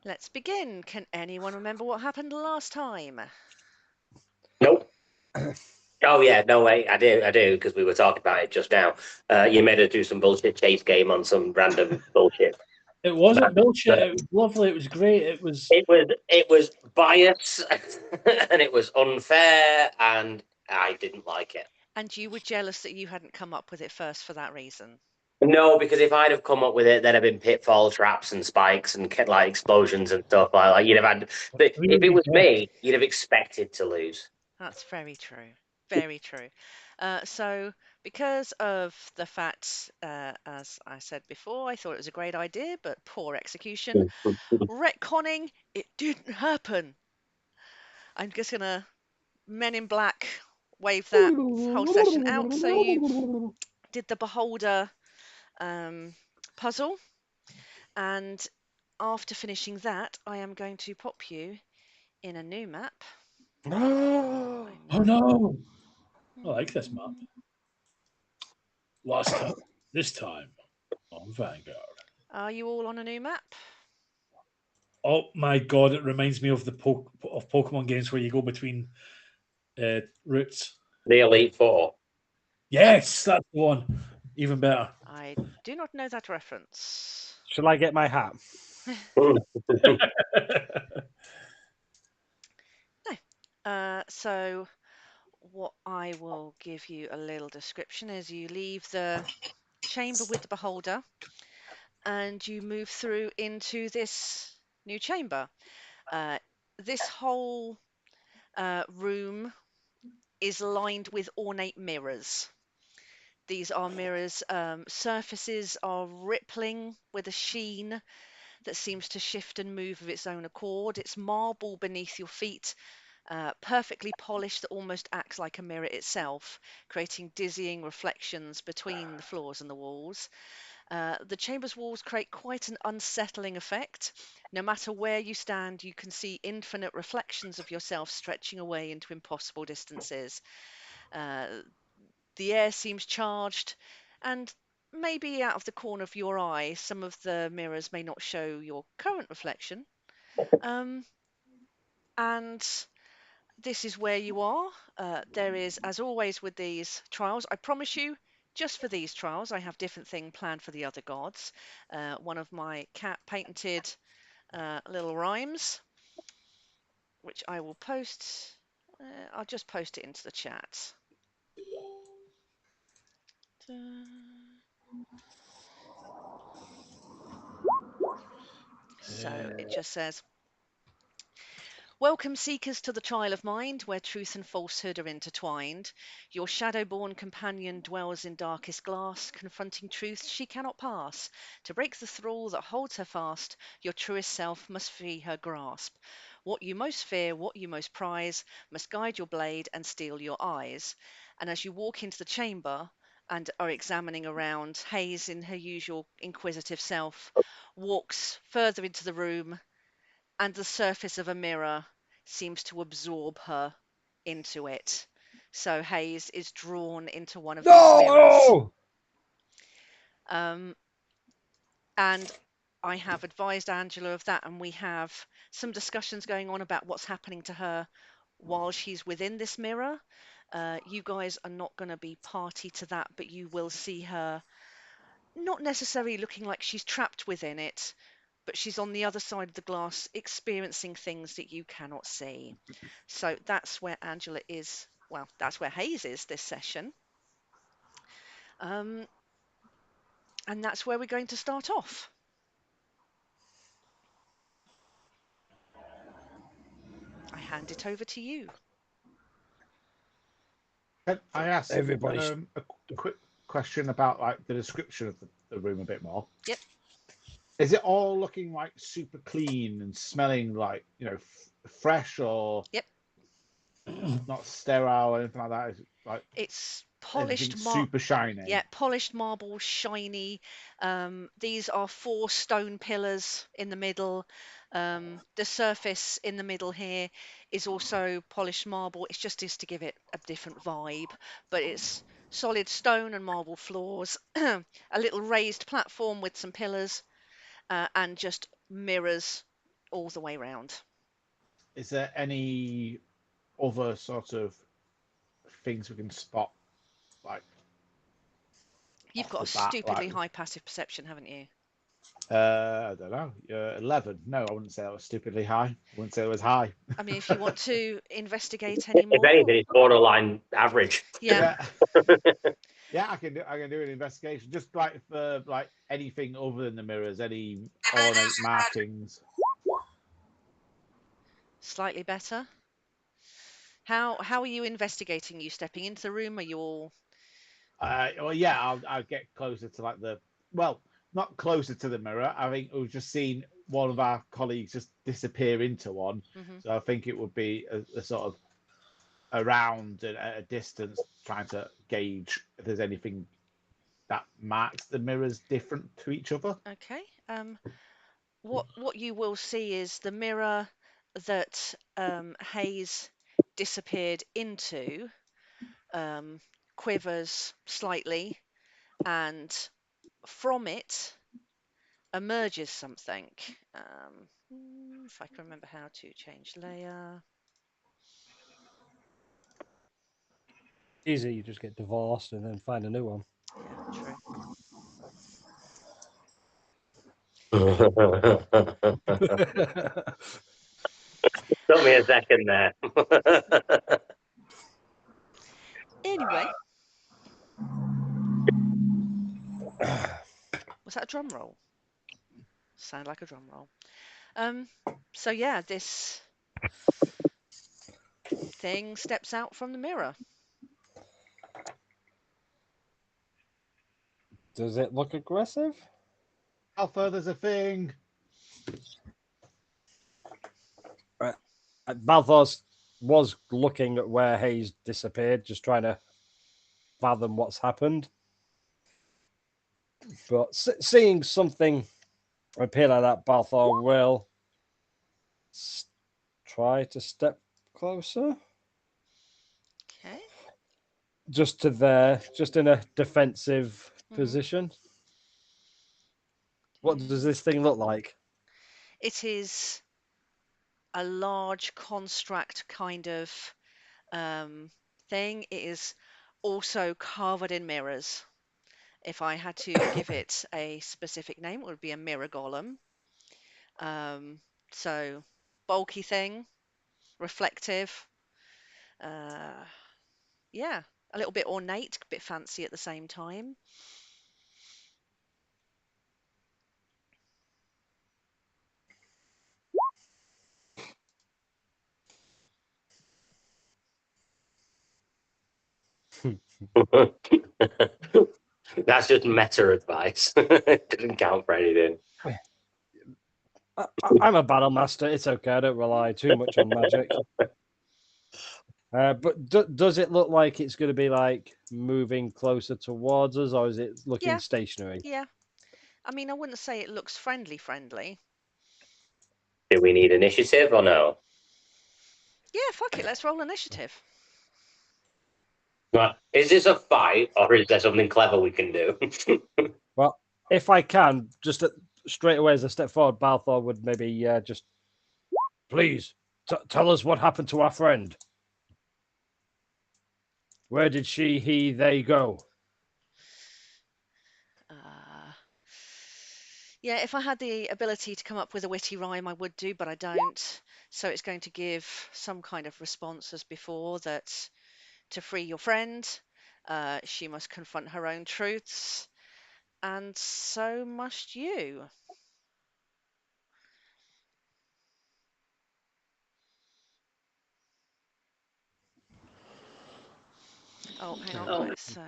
Let's begin. Can anyone remember what happened last time? Nope. Oh yeah, no way, I do, because we were talking about it just now. You made us do some bullshit chase game on some random bullshit. It wasn't Man, bullshit. It was lovely. It was great. It was biased and it was unfair, and I didn't like it. And you were jealous that you hadn't come up with it first for that reason. No, because if I'd have come up with it, there'd have been pitfall traps and spikes and like explosions and stuff like you'd have had. If it was me, you'd have expected to lose. That's very true. Very true. So, because of the fact, as I said before, I thought it was a great idea, but poor execution. Retconning, it didn't happen. I'm just gonna Men in Black wave that whole session out. So you did the Beholder puzzle, and after finishing that, I am going to pop you in a new map. Oh no! I like this map. Last time, this time on Vanguard. Are you all on a new map? Oh my god! It reminds me of the of Pokemon games where you go between routes. The Elite Four. Yes, that's the one. Even better. I do not know that reference. Shall I get my hat? So what I will give you a little description is you leave the chamber with the beholder and you move through into this new chamber. This whole room is lined with ornate mirrors. These are mirrors. Surfaces are rippling with a sheen that seems to shift and move of its own accord. It's marble beneath your feet, perfectly polished, that almost acts like a mirror itself, creating dizzying reflections between the floors and the walls. The chamber's walls create quite an unsettling effect. No matter where you stand, you can see infinite reflections of yourself stretching away into impossible distances. The air seems charged, and maybe out of the corner of your eye, some of the mirrors may not show your current reflection. Um, and this is where you are. There is, as always with these trials, I promise you, just for these trials, I have different thing planned for the other gods. One of my cat patented little rhymes, which I will post. I'll just post it into the chat. So it just says, welcome, seekers, to the trial of mind, where truth and falsehood are intertwined. Your shadow-born companion dwells in darkest glass, confronting truths she cannot pass. To break the thrall that holds her fast, your truest self must free her grasp. What you most fear, what you most prize, must guide your blade and steel your eyes. And as you walk into the chamber and are examining around, Haze, in her usual inquisitive self, walks further into the room, and the surface of a mirror seems to absorb her into it. So Haze is drawn into one of these mirrors. And I have advised Angela of that, and we have some discussions going on about what's happening to her while she's within this mirror. You guys are not going to be party to that, but you will see her not necessarily looking like she's trapped within it, but she's on the other side of the glass experiencing things that you cannot see. So that's where Angela is. Well, that's where Haze is this session. And that's where we're going to start off. I hand it over to you. Can I ask Everybody. a quick question about like the description of the room a bit more? Yep. Is it all looking like super clean and smelling like, fresh, or Yep. not sterile or anything like that? Is it like it's polished super shiny? Yeah, polished marble, shiny. These are 4 stone pillars in the middle. The surface in the middle here is also polished marble. It's just to give it a different vibe, but it's solid stone and marble floors, a little raised platform with some pillars, and just mirrors all the way round. Is there any other sort of things we can spot, like You've off got a the bat, stupidly like high passive perception, haven't you? I don't know, 11? No, I wouldn't say that was stupidly high. I wouldn't say it was high. I mean, if you want to investigate any If more, anything, it's borderline average. yeah. Yeah, I can do an investigation, just like for like anything other than the mirrors, any ornate markings. Slightly better. How are you investigating? You stepping into the room? Are you all? Well, yeah, I'll get closer to like well, not closer to the mirror. I think we've just seen one of our colleagues just disappear into one, so I think it would be a sort of around at a distance, trying to gauge if there's anything that marks the mirrors different to each other. Okay. What you will see is the mirror that Haze disappeared into quivers slightly, and from it emerges something. If I can remember how to change layer. Easy, you just get divorced and then find a new one. Yeah, true. Took me a second there. Anyway, was that a drum roll? Sound like a drum roll. So yeah, this thing steps out from the mirror. Does it look aggressive? Alpha, there's a thing. Balthos was looking at where Haze disappeared, just trying to fathom what's happened. But seeing something appear like that, Balthor will try to step closer. Okay. Just to there, just in a defensive position. What does this thing look like? It is a large construct kind of thing. It is also covered in mirrors. If I had to give it a specific name, it would be a mirror golem. So bulky thing, reflective. Yeah, a little bit ornate, a bit fancy at the same time. That's just meta advice. It didn't count for anything. I'm a battle master. It's okay. I don't rely too much on magic. But does it look like it's going to be like moving closer towards us, or is it looking stationary? Yeah. I mean, I wouldn't say it looks friendly. Do we need initiative or no? Yeah, fuck it. Let's roll initiative. Well, is this a fight or is there something clever we can do? Well, if I can, just straight away as I step forward, Balthor would maybe just please tell us what happened to our friend. Where did she, he, they go? Yeah, if I had the ability to come up with a witty rhyme, I would do, but I don't. So it's going to give some kind of response as before, that to free your friend, she must confront her own truths, and so must you. Oh, hang on. Right, so.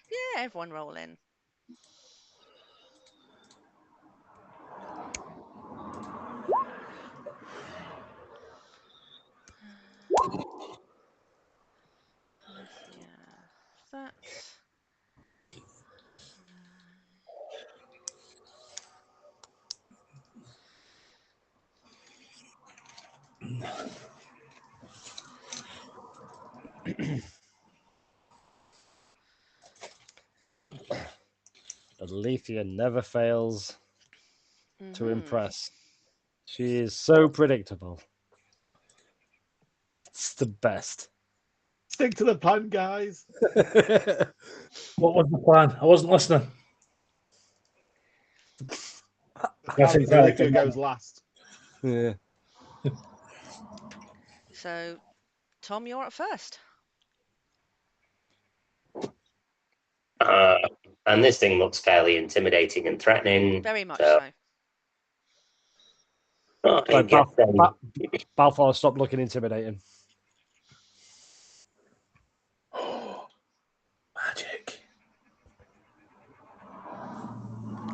Yeah, everyone roll in. Yeah, that's. Alethea never fails to Mhm. impress. She is so predictable. It's the best. Stick to the plan, guys. What was the plan? I wasn't listening. That's Alex exactly Liquor goes last. Yeah. So, Tom, you're up first. And this thing looks fairly intimidating and threatening. Very much So, so. I Like guess then, Balfour, stop looking intimidating. Magic.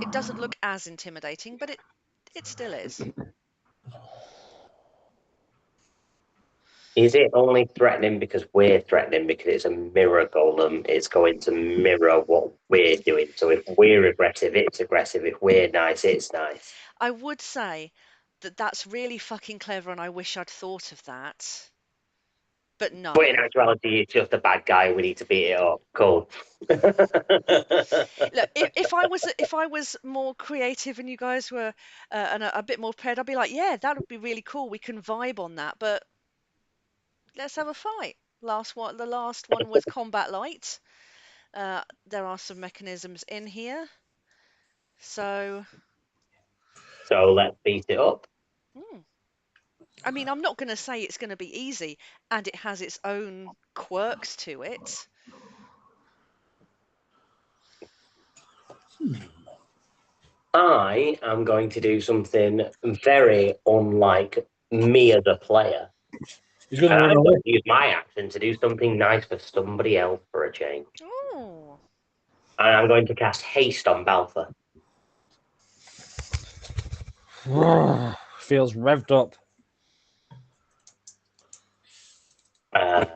It doesn't look as intimidating, but it still is. is it only threatening because we're threatening? Because it's a mirror golem. It's going to mirror what we're doing. So if we're aggressive, it's aggressive. If we're nice, it's nice. I would say that that's really fucking clever, and I wish I'd thought of that. But no. But in actuality, it's just a bad guy. We need to beat it up. Cool. Look, if I was more creative and you guys were and a bit more prepared, I'd be like, yeah, that would be really cool. We can vibe on that, but let's have a fight. The last one was combat light. There are some mechanisms in here, so So let's beat it up. I mean, I'm not going to say it's going to be easy, and it has its own quirks to it. I am going to do something very unlike me as a player. He's going to And run I'm away. going to use my action to do something nice for somebody else for a change. Oh, And I'm going to cast Haste on Balfour. Feels revved up. I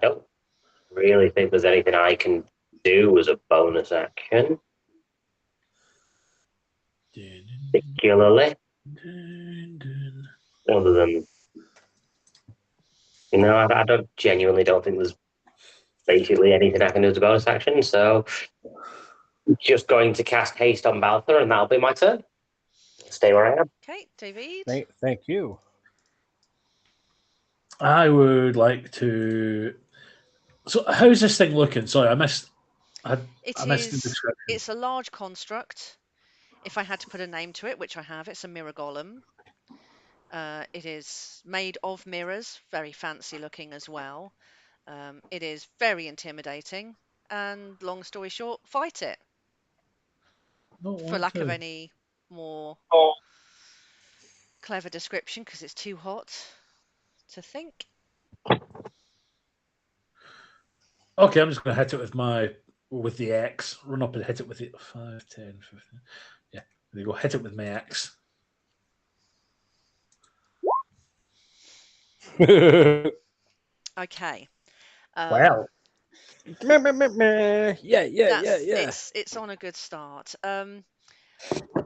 don't really think there's anything I can do as a bonus action, particularly, other than, I genuinely don't think there's basically anything I can do as a bonus action. So, just going to cast Haste on Balfour, and that'll be my turn. Stay where I am. okay, David. Thank you. I would like to. So, how's this thing looking? Sorry, I missed. I missed the description. It's a large construct. If I had to put a name to it, which I have, it's a mirror golem. It is made of mirrors, very fancy looking as well. It is very intimidating, and long story short, fight it. For lack of any more clever description, because it's too hot to think. Okay, I'm just going to hit it with the X. Run up and hit it with it. 5, 10, 15. Yeah, there you go. Hit it with my X. Okay. Well, yeah. It's on a good start.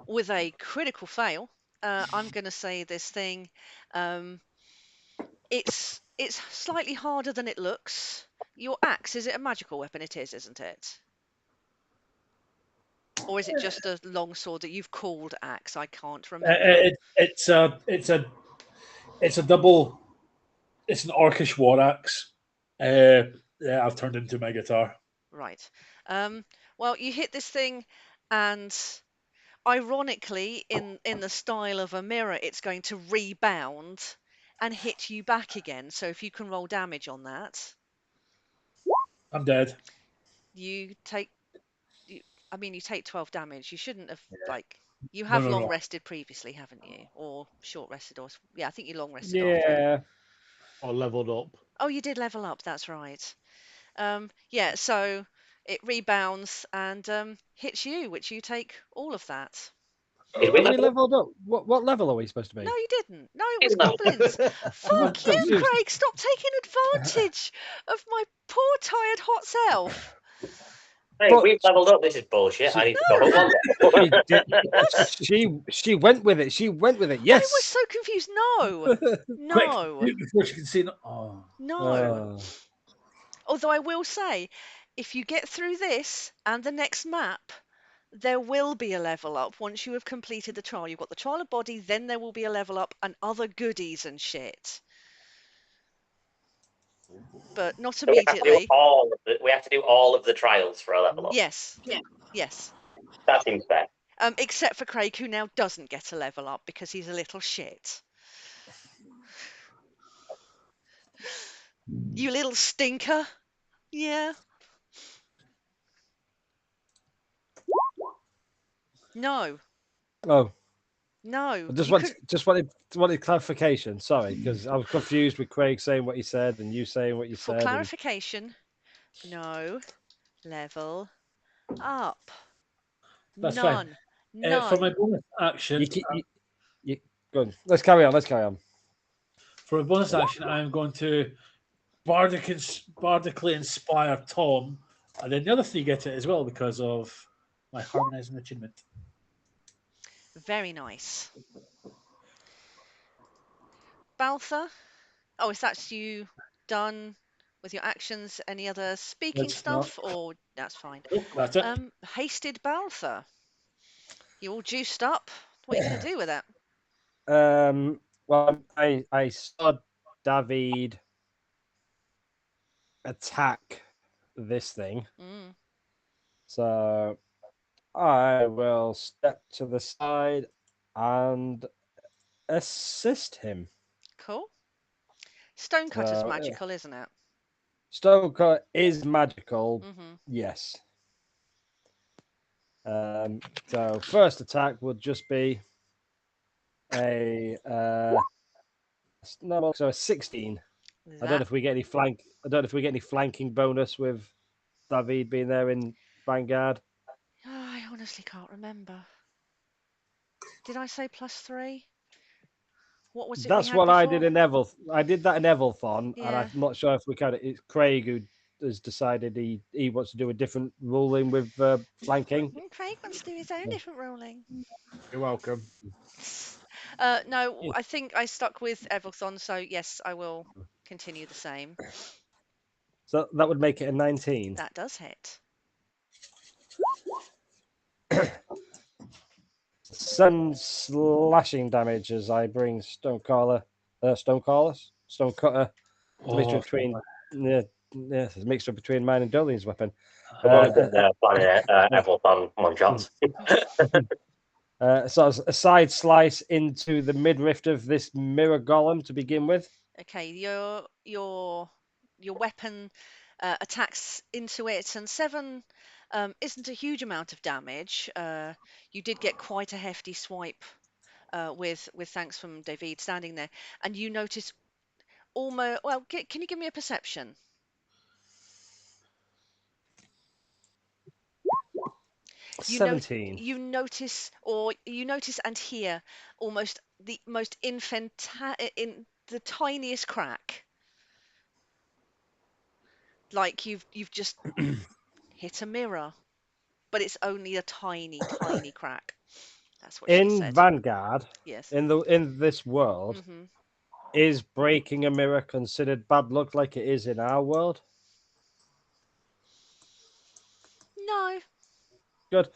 With a critical fail, I'm going to say this thing. It's slightly harder than it looks. Your axe, is it a magical weapon? It is, isn't it? Or is it just a long sword that you've called axe? I can't remember. It's a double. It's an orcish war axe. Yeah, I've turned into my guitar. Right. Well, you hit this thing, and ironically, in the style of a mirror, it's going to rebound and hit you back again. So if you can roll damage on that, I'm dead. you take. You take 12 damage. You shouldn't have You No, have no, long no. rested previously, haven't you? Or short rested, or yeah, I think you long rested. Yeah. Or leveled up. Oh, you did level up. That's right. Yeah. So it rebounds and hits you, which you take all of that. did we Are we level? leveled up? What level are we supposed to be? No, you didn't. No, it was Didn't level. goblins. Fuck you, confused. Craig. Stop taking advantage of my poor, tired hot self. Hey, But- we've leveled up. This is bullshit. I need to go home. She went with it. She went with it. Yes. I was so confused. No. No. Quick, before she can see. Oh. No. Although I will say, if you get through this and the next map, There will be a level up once you have completed the trial. You've got the trial of body, then there will be a level up and other goodies and shit. But not So we have to do immediately. we have to do all of the trials for a level up. Yes. Yes. That seems fair. Except for Craig, who now doesn't get a level up because he's a little shit. You little stinker. Yeah. No. Oh, No. I just wanted clarification. Sorry, because I was confused with Craig saying what he said and you saying what you For said. clarification, no level up. That's fine. None. For my None. bonus action, Go on. Let's carry on. Let's carry on. for a bonus action, I'm going to bardically inspire Tom, and then the other three get it as well because of my harmonizing attunement. Very nice. Baltha? Oh, is that you done with your actions? Any other speaking That's stuff? Or that's fine. That's it. Hasted Baltha. You all juiced up. What are you going to do with it? Well, I saw David attack this thing, so I will step to the side and assist him. Cool. Stonecutter's magical, isn't it? Stonecutter is magical, Mm-hmm. yes. So first attack would just be a so a 16. I don't know if we get any flank. I don't know if we get any flanking bonus with David being there in Vanguard. Oh, I honestly can't remember. Did I say +3? What was it? That's what I did in Evil. I did that in Evilthon, and I'm not sure if we can. It's Craig who has decided he wants to do a different ruling with flanking. Craig wants to do his own different ruling. You're welcome. No, I think I stuck with Evilthon, so yes, I will continue the same. So that would make it a 19. That does hit. Some slashing damage as I bring Stonecutter. Mixture between it's a mixture between mine and Dolin's weapon. Planning Evilthon one shots. So a side slice into the midriff of this Mirror Golem to begin with. Okay, your weapon attacks into it, and 7 isn't a huge amount of damage. You did get quite a hefty swipe with thanks from David standing there, and you notice almost. Well, can you give me a perception? You 17. You notice and hear almost the most in the tiniest crack, like you've just hit a mirror, but it's only a tiny crack. That's what she said. In Vanguard, yes, in this world, is breaking a mirror considered bad luck like it is in our world? No. Good.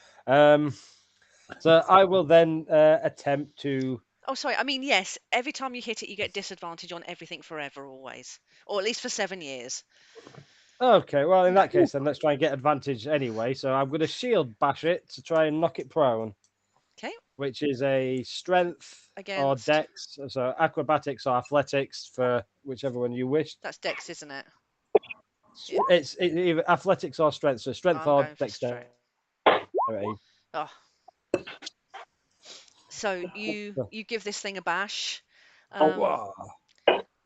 So I will then attempt to. Oh, sorry. I mean, yes. Every time you hit it, you get disadvantage on everything forever, always, or at least for 7 years. Okay, well, in that case, then let's try and get advantage anyway. So I'm going to shield bash it to try and knock it prone. Okay. Which is a strength or dex. So acrobatics or athletics for whichever one you wish. That's dex, isn't it? It's either athletics or strength. So strength or dexterity. Oh. So you give this thing a bash.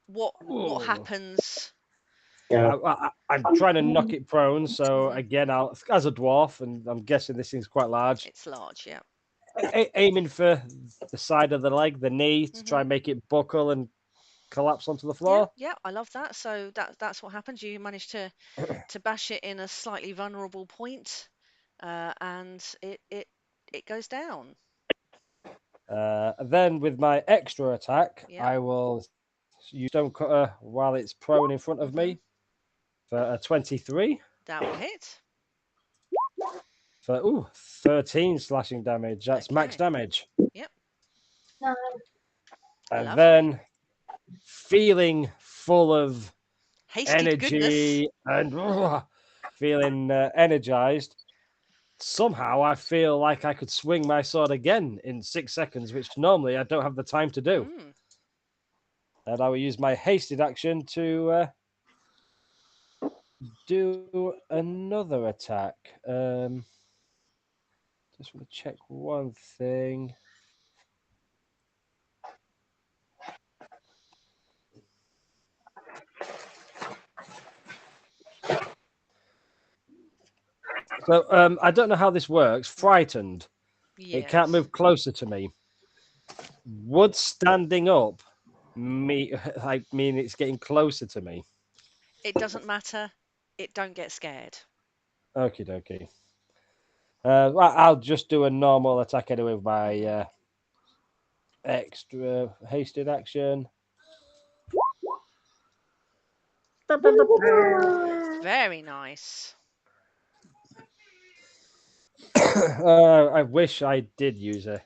What happens? I'm trying to knock it prone. So again, as a dwarf, and I'm guessing this thing's quite large. It's large, yeah. Aiming for the side of the leg, the knee, to try and make it buckle and collapse onto the floor. Yeah, I love that. So that's what happens. You manage to bash it in a slightly vulnerable point, and it goes down. Then with my extra attack, I will use Stonecutter while it's prone in front of me for a 23. That will hit. 13 slashing damage. That's max Okay. damage. Yep. And Lovely. then feeling full of Hasted goodness. energy and feeling energized, somehow I feel like I could swing my sword again in 6 seconds, which normally I don't have the time to do. Mm. And I will use my hasted action to do another attack. Just want to check one thing. So I don't know how this works. Frightened. Yes. It can't move closer to me. Would standing up mean it's getting closer to me? It doesn't matter. It don't get scared. Okie dokie. Well, I'll just do a normal attack anyway with my extra hasted action. Very nice. I wish I did use a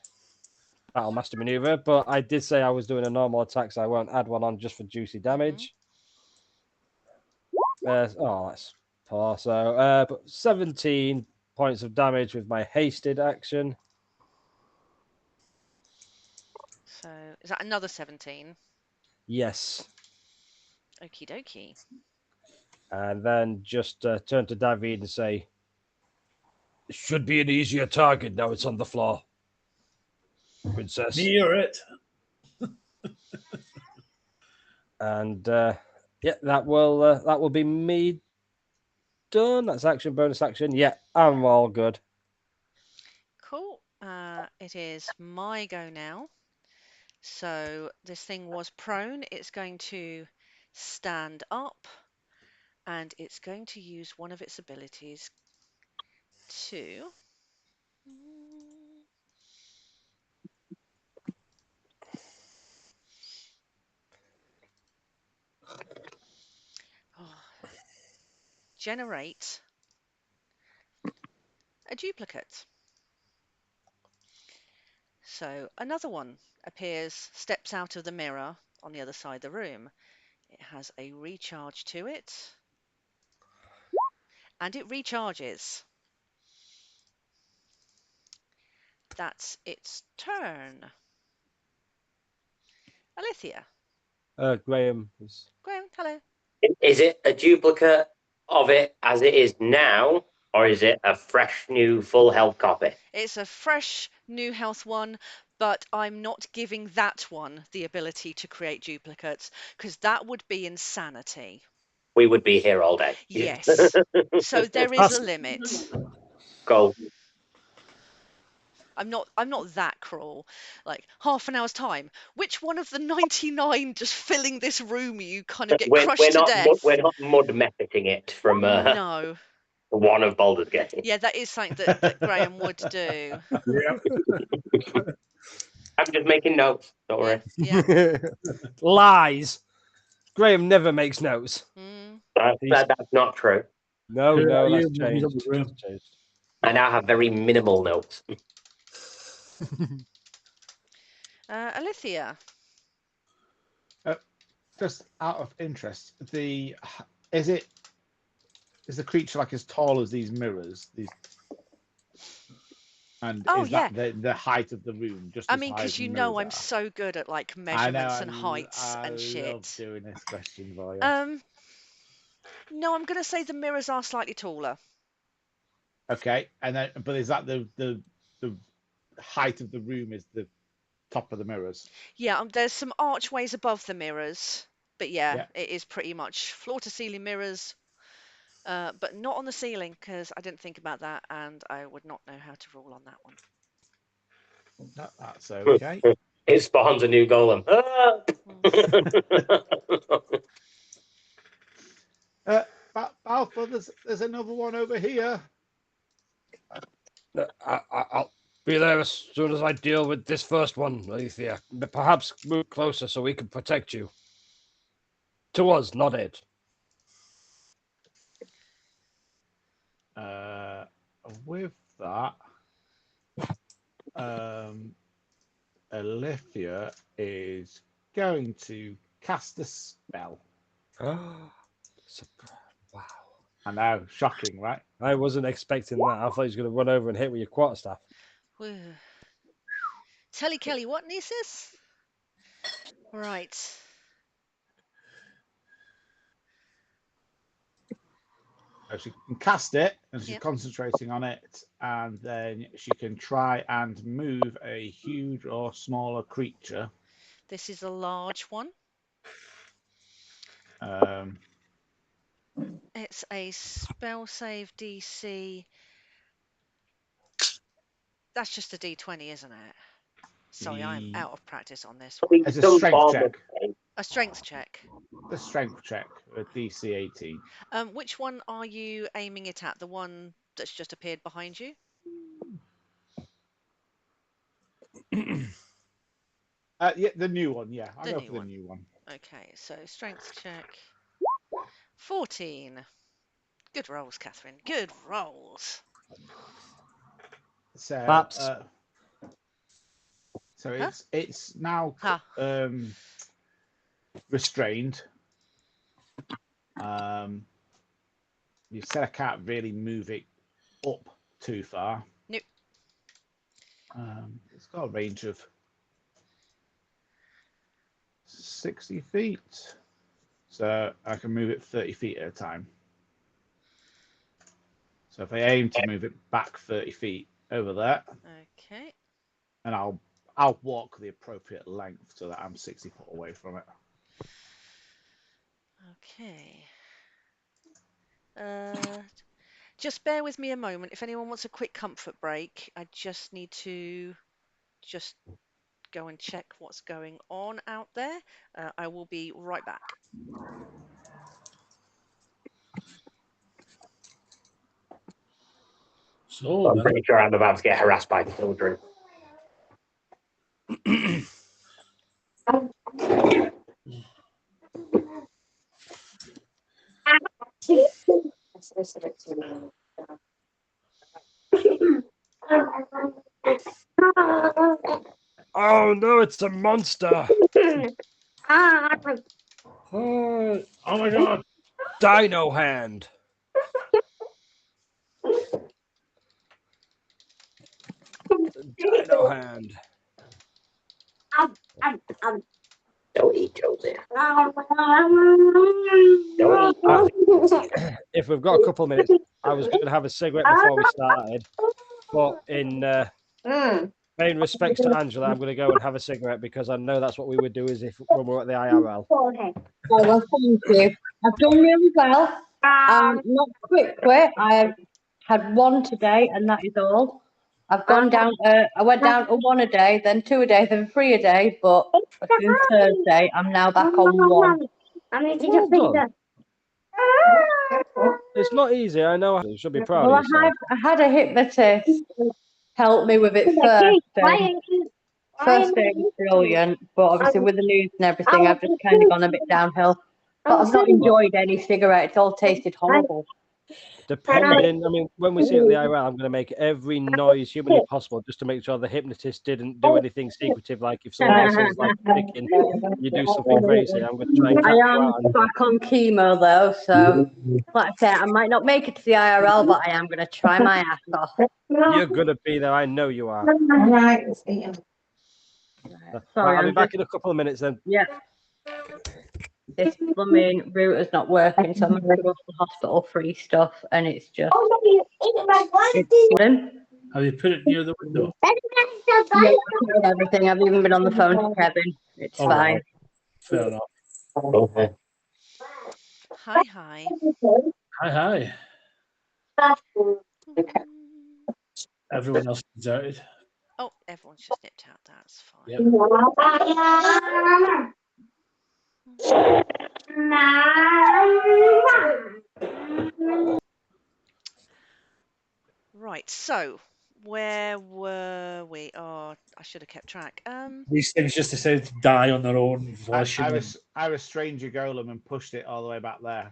Battle Master maneuver, but I did say I was doing a normal attack, so I won't add one on just for juicy damage. That's poor. So, but 17 points of damage with my hasted action. So is that another 17? Yes. Okie dokie. And then just turn to David and say, "It should be an easier target now it's on the floor, Princess." Near it. And yeah, that will be me done. That's action, bonus action. Yeah, I'm all good. Cool. It is my go now. So this thing was prone. It's going to stand up and it's going to use one of its abilities to generate a duplicate. So another one appears, steps out of the mirror on the other side of the room. It has a recharge to it. And it recharges. That's its turn. Alethea. Graham is. Graham, hello. Is it a duplicate of it as it is now, or is it a fresh new full health copy? It's a fresh new health one, but I'm not giving that one the ability to create duplicates because that would be insanity. We would be here all day. Yes. So there is a limit. Go. I'm not that cruel. Like half an hour's time. Which one of the 99 just filling this room you kind of get crushed to death? We're not mud methading it from No. one of Baldur's Gate. Yeah, that is something that Graham would do. Yeah. I'm just making notes. Don't worry. Yeah. Lies. Graham never makes notes. Mm. That's not true. No, that's He's changed. on the room. That's changed. I now have very minimal notes. Alethea. Just out of interest, is the creature like as tall as these mirrors? And Oh, is that the height of the room? Just I as mean, high as because the you know mirrors I'm are? so good at like I know, measurements and heights I and love shit. doing this question for you. No, I'm gonna say the mirrors are slightly taller. Okay, and then but is that the height of the room is the top of the mirrors? Yeah, there's some archways above the mirrors, but Yeah. it is pretty much floor to ceiling mirrors, but not on the ceiling because I didn't think about that and I would not know how to rule on that one. No, that's okay. It spawns a new golem. Alpha, there's another one over here. I'll be there as soon as I deal with this first one, Alethea. Perhaps move closer so we can protect you. To us, not it. with that, Alethea is going to cast a spell. Wow. I know, shocking, right? I wasn't expecting that. I thought he was going to run over and hit with your quarterstaff. Whew. Telly Kelly, what is this? Right. So she can cast it, and she's Yep. concentrating on it, and then she can try and move a huge or smaller creature. This is a large one. It's a spell save DC. That's just a D20, isn't it? Sorry, I'm out of practice on this one. It's a strength check. A strength check. A strength check, a DC 18. Which one are you aiming it at? The one that's just appeared behind you? Yeah, the new one. Yeah, I'll The go new for the one. new one. Okay, so strength check. 14. Good rolls, Catherine. Good rolls. So, Perhaps. so it's now restrained. You said I can't really move it up too far. Nope. It's got a range of 60 feet. So I can move it 30 feet at a time. So if I aim to move it back 30 feet over there. Okay. And I'll walk the appropriate length so that I'm 60 foot away from it. Okay. Just bear with me a moment. If anyone wants a quick comfort break, I just need to go and check what's going on out there. I will be right back. So I'm pretty sure I'm about to get harassed by children. Oh no, it's a monster! oh my god! Dino hand! Dino hand! Don't eat Josie. If we've got a couple of minutes, I was going to have a cigarette before we started, but in paying respects to Angela, I'm going to go and have a cigarette because I know that's what we would do when we're at the IRL. Oh, well, thank you. I've done really well. Not quickly. I have had one today, and that is all. I've gone down. I went down to 1 a day, then 2 a day, then 3 a day. But since Thursday, I'm now back on 1. Well done. It's not easy. I know. You should be proud Well, of yourself. I had a hypnotist help me with it first. First day was brilliant, but obviously with the news and everything, I've just kind of gone a bit downhill. But I've not enjoyed any cigarette. It's all tasted horrible. Depending, I mean, when we see it at the IRL, I'm going to make every noise humanly possible just to make sure the hypnotist didn't do anything secretive. Like if someone else is like thinking you do something crazy, I'm going to try and catch I you am out. back on chemo though, so like I say, I might not make it to the IRL, but I am going to try my ass off. You're going to be there. I know you are. Sorry, I'll be back in a couple of minutes then. Yeah. This blooming router's not working, so I'm going to go to the hospital free stuff, and it's just. Have you put it near the window? Yeah, I've tried everything. I've even been on the phone to Kevin. It's All fine. right. Fair enough. Okay. Hi, hi. Hi. Everyone else is deserted. Oh, everyone's just nipped out. That's fine. Yep. Right, so where were we? Oh, I should have kept track. These things just decided to die on their own volition. I restrained your golem and pushed it all the way back there.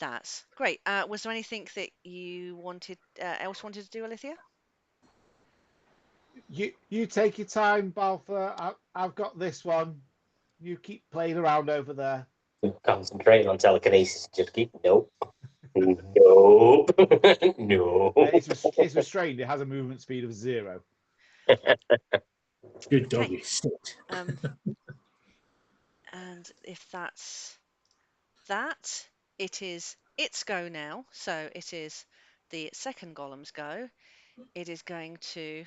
That's great. Was there anything that you wanted else wanted to do, Alithia? You take your time, Balfour. I've got this one. You keep playing around over there. Concentrating on telekinesis. Just keep nope. Nope. No. It's restrained. It has a movement speed of 0. Good doggy. Sit. And if that's that, it is its go now. So it is the second golem's go. It is going to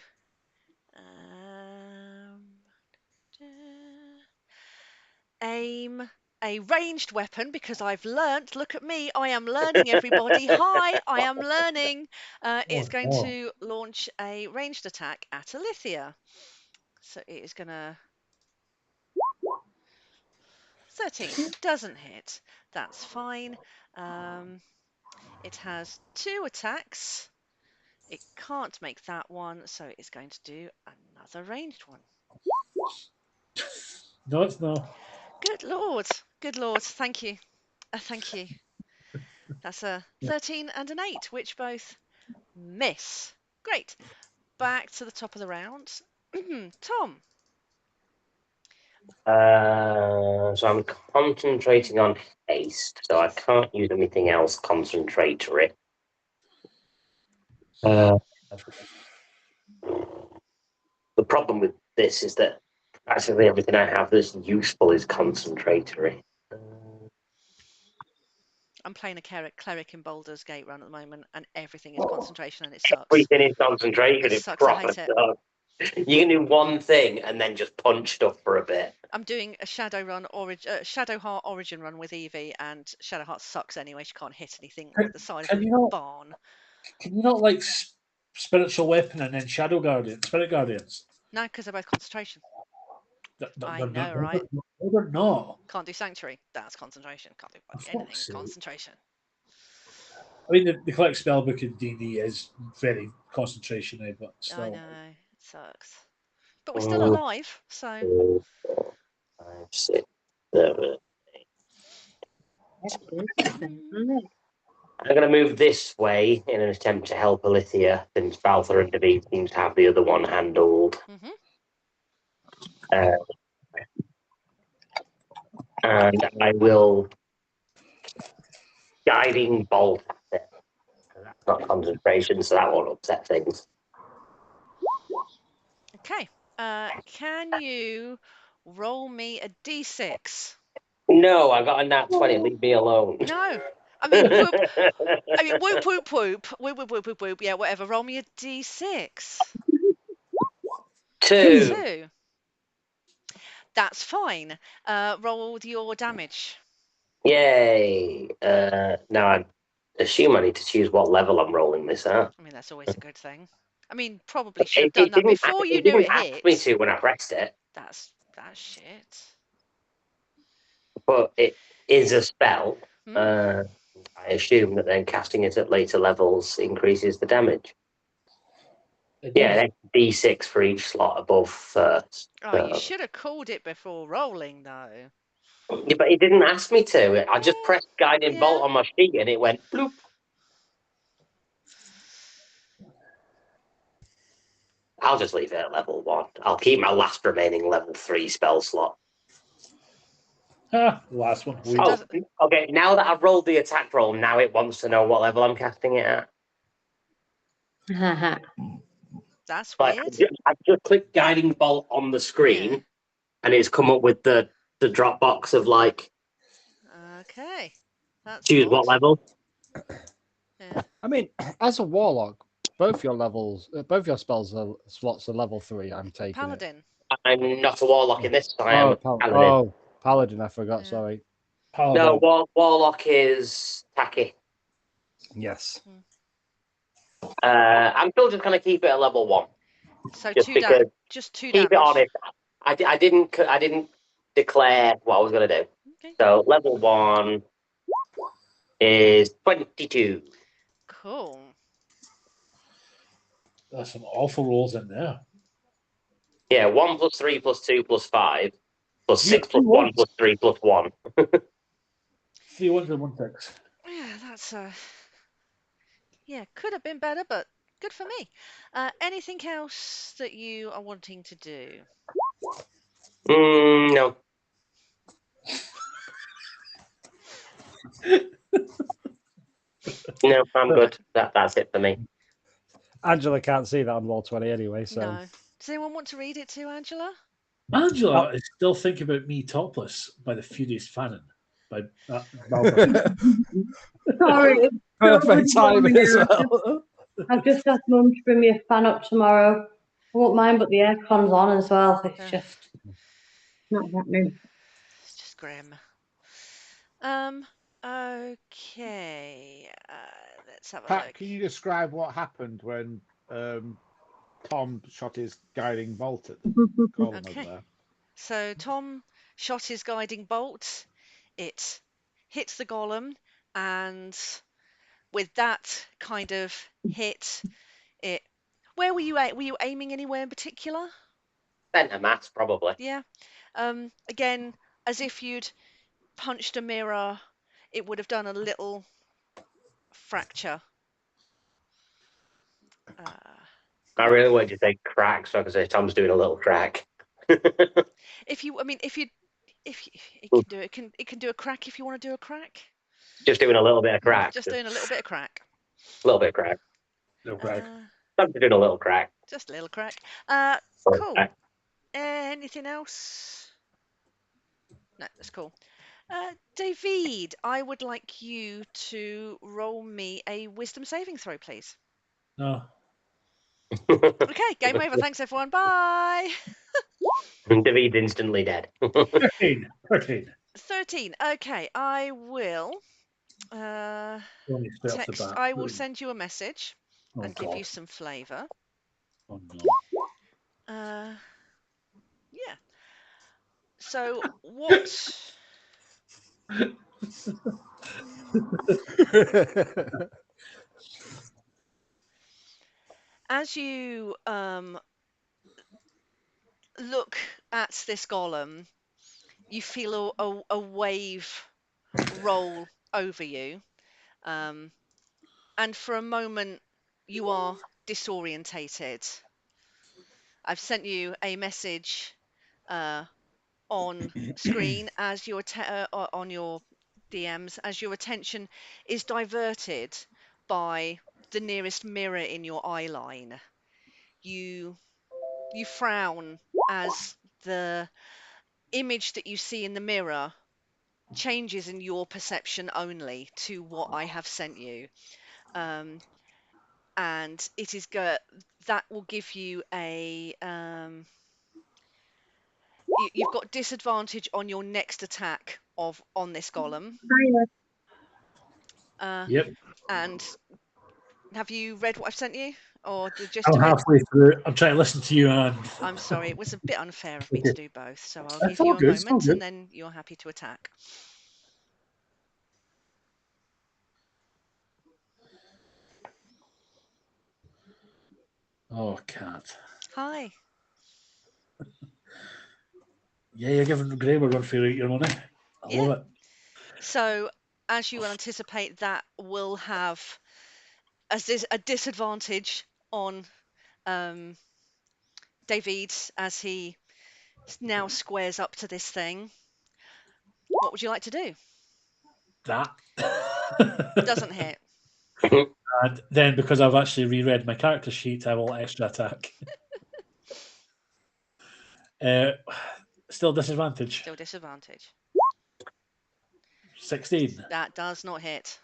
aim a ranged weapon because I've learnt. Look at me, I am learning, everybody. Hi, I am learning. It's going to launch a ranged attack at Alithia. So it is going to 13. Doesn't hit. That's fine. It has 2 attacks. It can't make that one, so it's going to do another ranged one. No, it's not. Good lord. Good lord. Thank you. Thank you. That's a 13 and an 8, which both miss. Great. Back to the top of the round. Tom. So I'm concentrating on haste, so I can't use anything else concentratory. The problem with this is that actually everything I have that's useful is concentratory. I'm playing a cleric in Baldur's Gate run at the moment, and everything is concentration, and it sucks. Everything is concentration. It sucks. I hate it. You can do one thing and then just punch stuff for a bit. I'm doing a Shadowheart Origin run with Evie, and Shadowheart sucks anyway. She can't hit anything with the side of the barn. Can you not like spiritual weapon and then Spirit Guardians? No, because they're both concentration. I know, right? They're not. Can't do Sanctuary. That's concentration. Can't do anything. Concentration. I mean, the collect spellbook in D&D is very concentration-y, but still. I know. It sucks. But we're still alive, so... 5, 6, 7. I'm going to move this way in an attempt to help Alithia, since Balfour and David seems to have the other one handled. And I will guiding bolt at it. That's not concentration, so that won't upset things. Okay. Can you roll me a d6? No, I got a nat 20. Leave me alone. No. I mean, whoop. I mean, whoop, whoop, whoop. Whoop, whoop, whoop, whoop, whoop. Yeah, whatever. Roll me a d6. 2. That's fine. Roll your damage. Yay. Now I assume I need to choose what level I'm rolling this at. I mean, that's always a good thing. I mean, probably should have done that before you knew it hit. Ask me to when I pressed it. That's shit. But it is a spell. I assume that then casting it at later levels increases the damage. Yeah, D6 for each slot above first. Oh, you should have called it before rolling, though. Yeah, but it didn't ask me to. I just pressed guiding bolt on my sheet and it went bloop. I'll just leave it at level 1. I'll keep my last remaining level 3 spell slot. Last one. Okay, now that I've rolled the attack roll, now it wants to know what level I'm casting it at. That's weird. I've just clicked guiding bolt on the screen, and it's come up with the drop box of like. Okay. That's choose what level. Yeah. I mean, as a warlock, both your spells slots are level 3. I'm taking Paladin. I'm not a warlock in this, so I am a paladin. Paladin, I forgot, sorry. Paladin. No, warlock is tacky. Yes. I'm still just going to keep it at level 1. So just 2 damage. Just 2 damage. Keep it honest. I didn't declare what I was going to do. Okay. So level 1 is 22. Cool. There's some awful rolls in there. Yeah, 1 + 3 + 2 + 5 + 6 + 1 + 3 + 1. 3 1 and 1 6. Yeah, That's yeah, could have been better, but good for me. Anything else that you are wanting to do? No. No, I'm good. That's it for me. Angela can't see that on roll 20 anyway, so. No. Does anyone want to read it to Angela? Angela is still thinking about Me Topless by the Furious Fanon. By Sorry. it's Perfect so timing as boring. well. I've just asked Mum to bring me a fan up tomorrow. I won't mind, but the aircon's on as well. It's just not happening. It's just grim. Okay. Let's have a Pat, look. can you describe what happened when Tom shot his guiding bolt at the column over there? So Tom shot his guiding bolt. It hits the golem, and with that kind of hit, it. Where were you? Were you aiming anywhere in particular? Center mass, probably. Yeah. Again, as if you'd punched a mirror, it would have done a little fracture. I really wanted to say crack, so I could say Tom's doing a little crack. If you it can do it can do a crack if you want to do a crack. Just doing a little bit of crack. Just doing a little bit of crack. A little bit of crack. Little crack. I'm doing a little crack. Just a little crack. Cool. Anything else? No, that's cool. David, I would like you to roll me a wisdom saving throw, please. No. Okay, game over. Thanks, everyone. Bye. David's instantly dead. 13. 13. Okay, I will text. I will send you a message and give you some flavour. Oh no. Yeah. So what? As you look at this golem, you feel a wave roll over you, and for a moment you are disorientated. I've sent you a message on screen as your on your DMs as your attention is diverted by the nearest mirror in your eye line. You frown as the image that you see in the mirror changes in your perception only to what I have sent you. And it is that will give you a you've got disadvantage on your next attack on this golem. Yep. And have you read what I've sent you, or just? I'm halfway through. I'm trying to listen to you, and I'm sorry, it was a bit unfair of me to do both. So I'll That's give you all a good, it's all moment, good. and then you're happy to attack. Oh, cat. Hi. Yeah, you're giving Graham a run for your money. I love it. So, as you will anticipate, that will have a disadvantage on David as he now squares up to this thing. What would you like to do? That. Doesn't hit. And then, because I've actually reread my character sheet, I will extra attack. Still disadvantage. Still disadvantage. 16. That does not hit.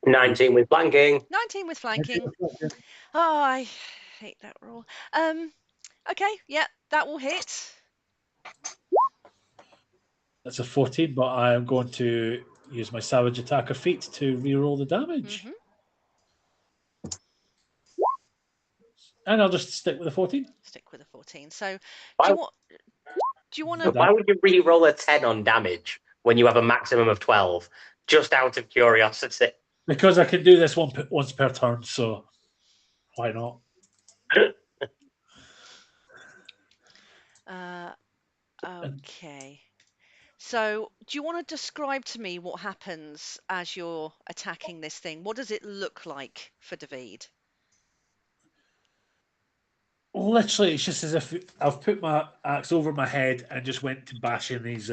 19 with flanking. 19 with flanking. Oh, I hate that roll. Okay, yeah, that will hit. That's a 14, but I am going to use my Savage Attacker feat to reroll the damage. And I'll just stick with the 14. Stick with the 14. So, do you want to? Why would you re-roll a 10 on damage when you have a maximum of 12? Just out of curiosity. Because I can do this once per turn, so why not? Okay. So, do you want to describe to me what happens as you're attacking this thing? What does it look like for David? Literally, it's just as if I've put my axe over my head and just went to bash in his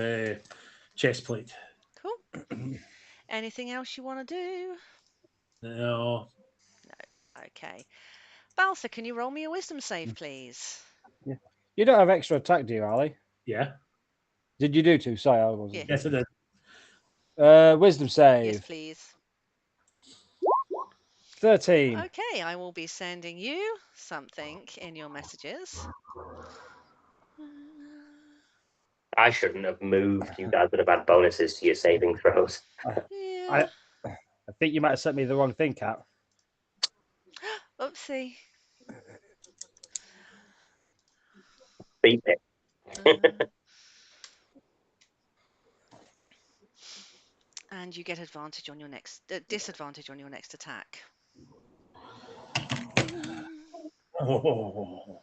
chest plate. Cool. Anything else you want to do? No. No. Okay. Baltha, can you roll me a wisdom save, please? Yeah. You don't have extra attack, do you, Ali? Yeah. Did you do two? Sorry, I wasn't. Yes, I did. Wisdom save. Yes, please. 13. Okay, I will be sending you something in your messages. I shouldn't have moved. You guys would have had bonuses to your saving throws. Yeah. I think you might have sent me the wrong thing, Kat. Oopsie. Beat it. And you get advantage on your next disadvantage on your next attack. Oh.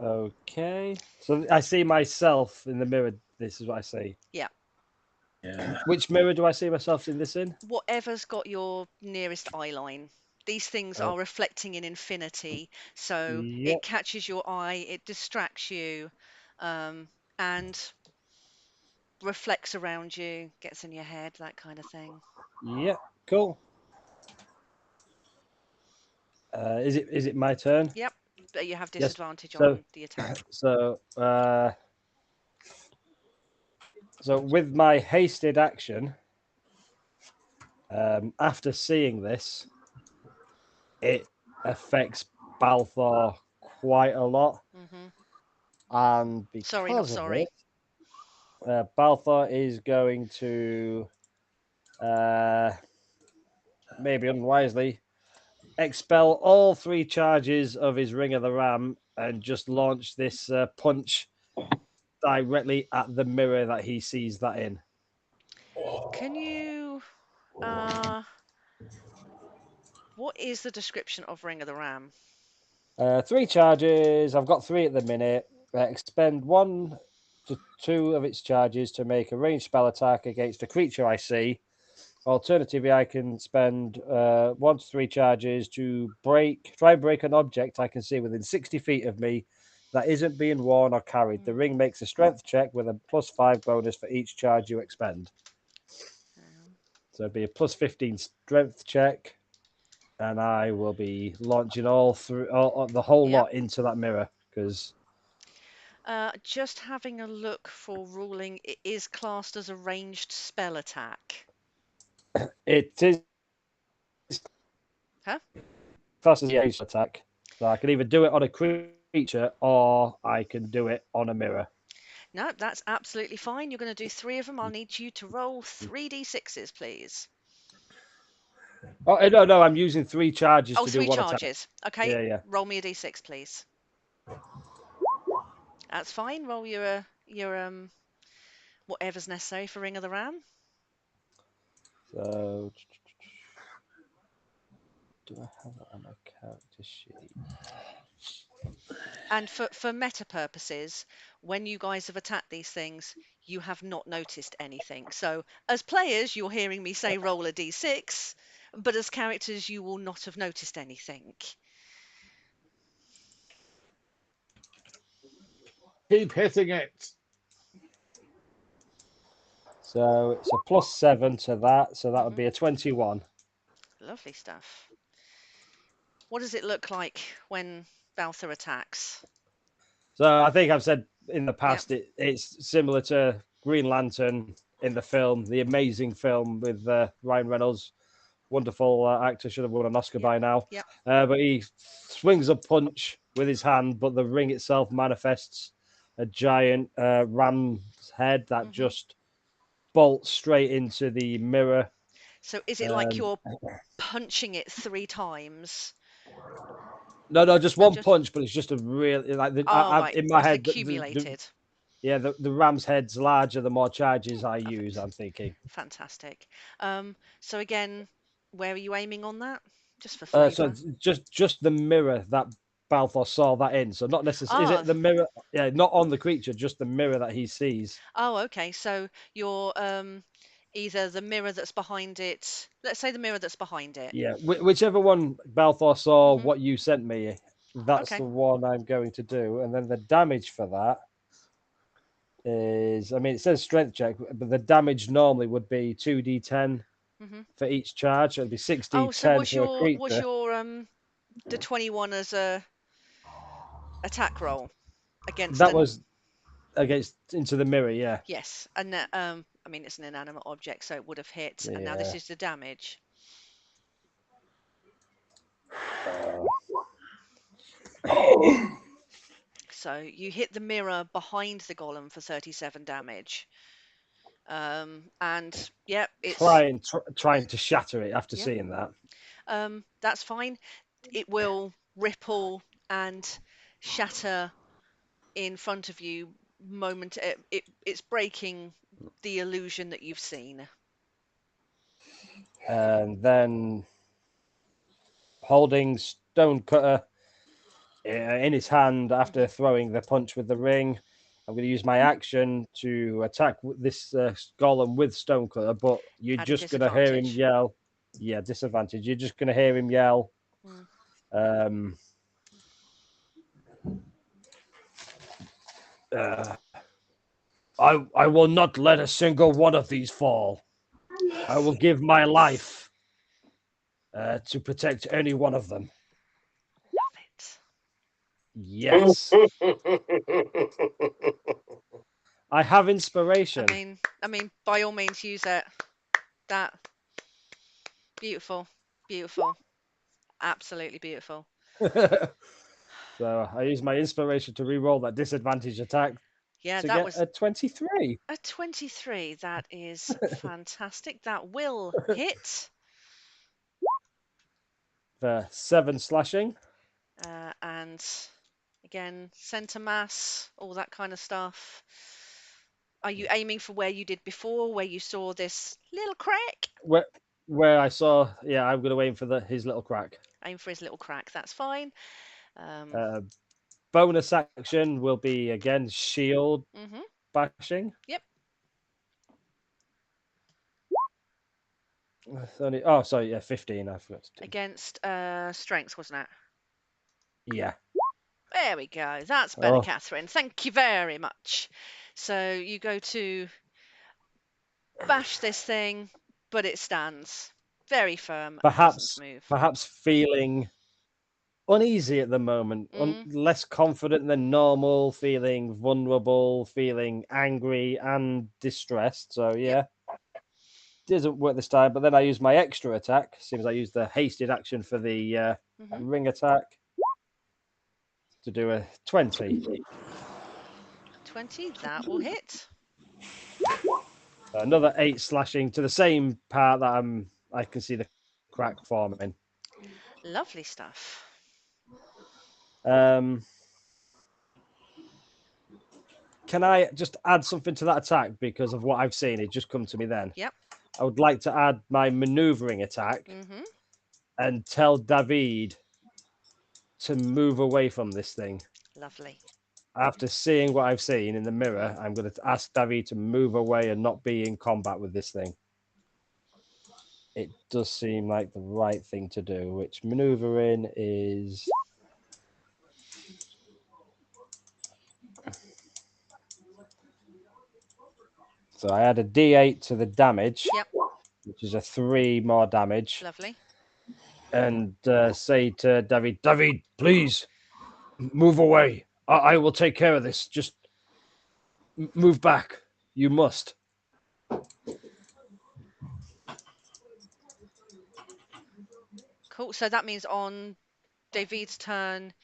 Okay. So I see myself in the mirror. This is what I see. Yeah. Yeah. Which mirror do I see myself in this in? Whatever's got your nearest eye line. These things are reflecting in infinity, so it catches your eye, it distracts you, and reflects around you, gets in your head, that kind of thing. Yep. Cool. Is it my turn? Yep. But you have Yes. disadvantage So- on the attack. So with my hasted action, after seeing this, it affects Balthor quite a lot. And because Sorry, not of sorry. it, Balthor is going to maybe unwisely expel all 3 charges of his Ring of the Ram and just launch this punch directly at the mirror that he sees that in. Can you what is the description of Ring of the Ram? 3 charges. I've got 3 at the minute. Expend 1 to 2 of its charges to make a ranged spell attack against a creature I see. Alternatively, I can spend 1 to 3 charges to try and break an object I can see within 60 feet of me that isn't being worn or carried. The ring makes a strength check with a +5 bonus for each charge you expend. So it'd be a +15 strength check, and I will be launching the whole lot into that mirror because. Just having a look for ruling, it is classed as a ranged spell attack. It is. Huh? Classed as a ranged attack. So I can either do it on a creature or I can do it on a mirror. No, that's absolutely fine. You're going to do 3 of them. I'll need you to roll 3d6s, please. Oh no! I'm using 3 charges to do 3 one charges. attack. Okay. Yeah. Roll me a d6, please. That's fine. Roll your whatever's necessary for Ring of the Ram. So, do I have it on my character sheet? And for meta purposes, when you guys have attacked these things, you have not noticed anything. So as players, you're hearing me say roll a d6, but as characters, you will not have noticed anything. Keep hitting it. So it's a +7 to that, so that would be a 21. Lovely stuff. What does it look like when Baltha attacks? So I think I've said in the past it's similar to Green Lantern in the film, the amazing film with Ryan Reynolds. Wonderful actor, should have won an Oscar by now. But he swings a punch with his hand, but the ring itself manifests a giant ram's head that just bolts straight into the mirror. So is it like you're punching it 3 times? No, just one punch, but it's just a real like right. in my It's head. accumulated. The ram's head's larger the more charges I use. I'm thinking. Fantastic. So again, where are you aiming on that? Just for flavour. So just the mirror that Balthor saw that in. So not necessarily. Is it the mirror? Yeah, not on the creature, just the mirror that he sees. Oh, okay. So you're either the mirror that's behind it. Let's say the mirror that's behind it. Yeah, whichever one Balthor saw, what you sent me, that's the one I'm going to do. And then the damage for that is, I mean, it says strength check, but the damage normally would be 2d10 for each charge. It'd be 6d10 Oh, so was for a creature. was your the 21 as a attack roll against that was against into the mirror, yeah. Yes, and I mean it's an inanimate object, so it would have hit. And now this is the damage. So you hit the mirror behind the golem for 37 damage. And yeah, it's trying to shatter it after seeing that. That's fine. It will ripple and shatter in front of you. It's breaking the illusion that you've seen. And then holding Stonecutter in his hand after throwing the punch with the ring, I'm going to use my action to attack this golem with Stonecutter, but you're just going to hear him yell. Yeah, disadvantage. You're just going to hear him yell. I will not let a single one of these fall. I will give my life to protect any one of them. Love it. Yes. I have inspiration. I mean, by all means, use it. That beautiful, absolutely beautiful. So I use my inspiration to re-roll that disadvantage attack. Yeah, that was a 23. A 23. That is fantastic. That will hit. For 7 slashing. And again, center mass, all that kind of stuff. Are you aiming for where you did before, where you saw this little crack? Where I saw, yeah, I'm going to aim for his little crack. Aim for his little crack. That's fine. Bonus action will be again shield bashing. Yep. Oh, sorry, yeah, 15. I forgot to do. Against strength, wasn't it? Yeah. There we go. That's better, Catherine. Thank you very much. So you go to bash this thing, but it stands very firm. Perhaps feeling uneasy at the moment, less confident than normal, feeling vulnerable, feeling angry and distressed. So yeah, doesn't work this time. But then I use my extra attack. Seems I use the hasted action for the ring attack to do a 20. 20, that will hit. Another 8 slashing to the same part that I can see the crack forming. Lovely stuff. Can I just add something to that attack because of what I've seen? It just come to me then. Yep. I would like to add my maneuvering attack and tell David to move away from this thing. Lovely. After seeing what I've seen in the mirror, I'm going to ask David to move away and not be in combat with this thing. It does seem like the right thing to do, which maneuvering is... So I add a D8 to the damage, which is a 3 more damage. Lovely. And say to David, please move away. I will take care of this. Just move back. You must. Cool. So that means on David's turn,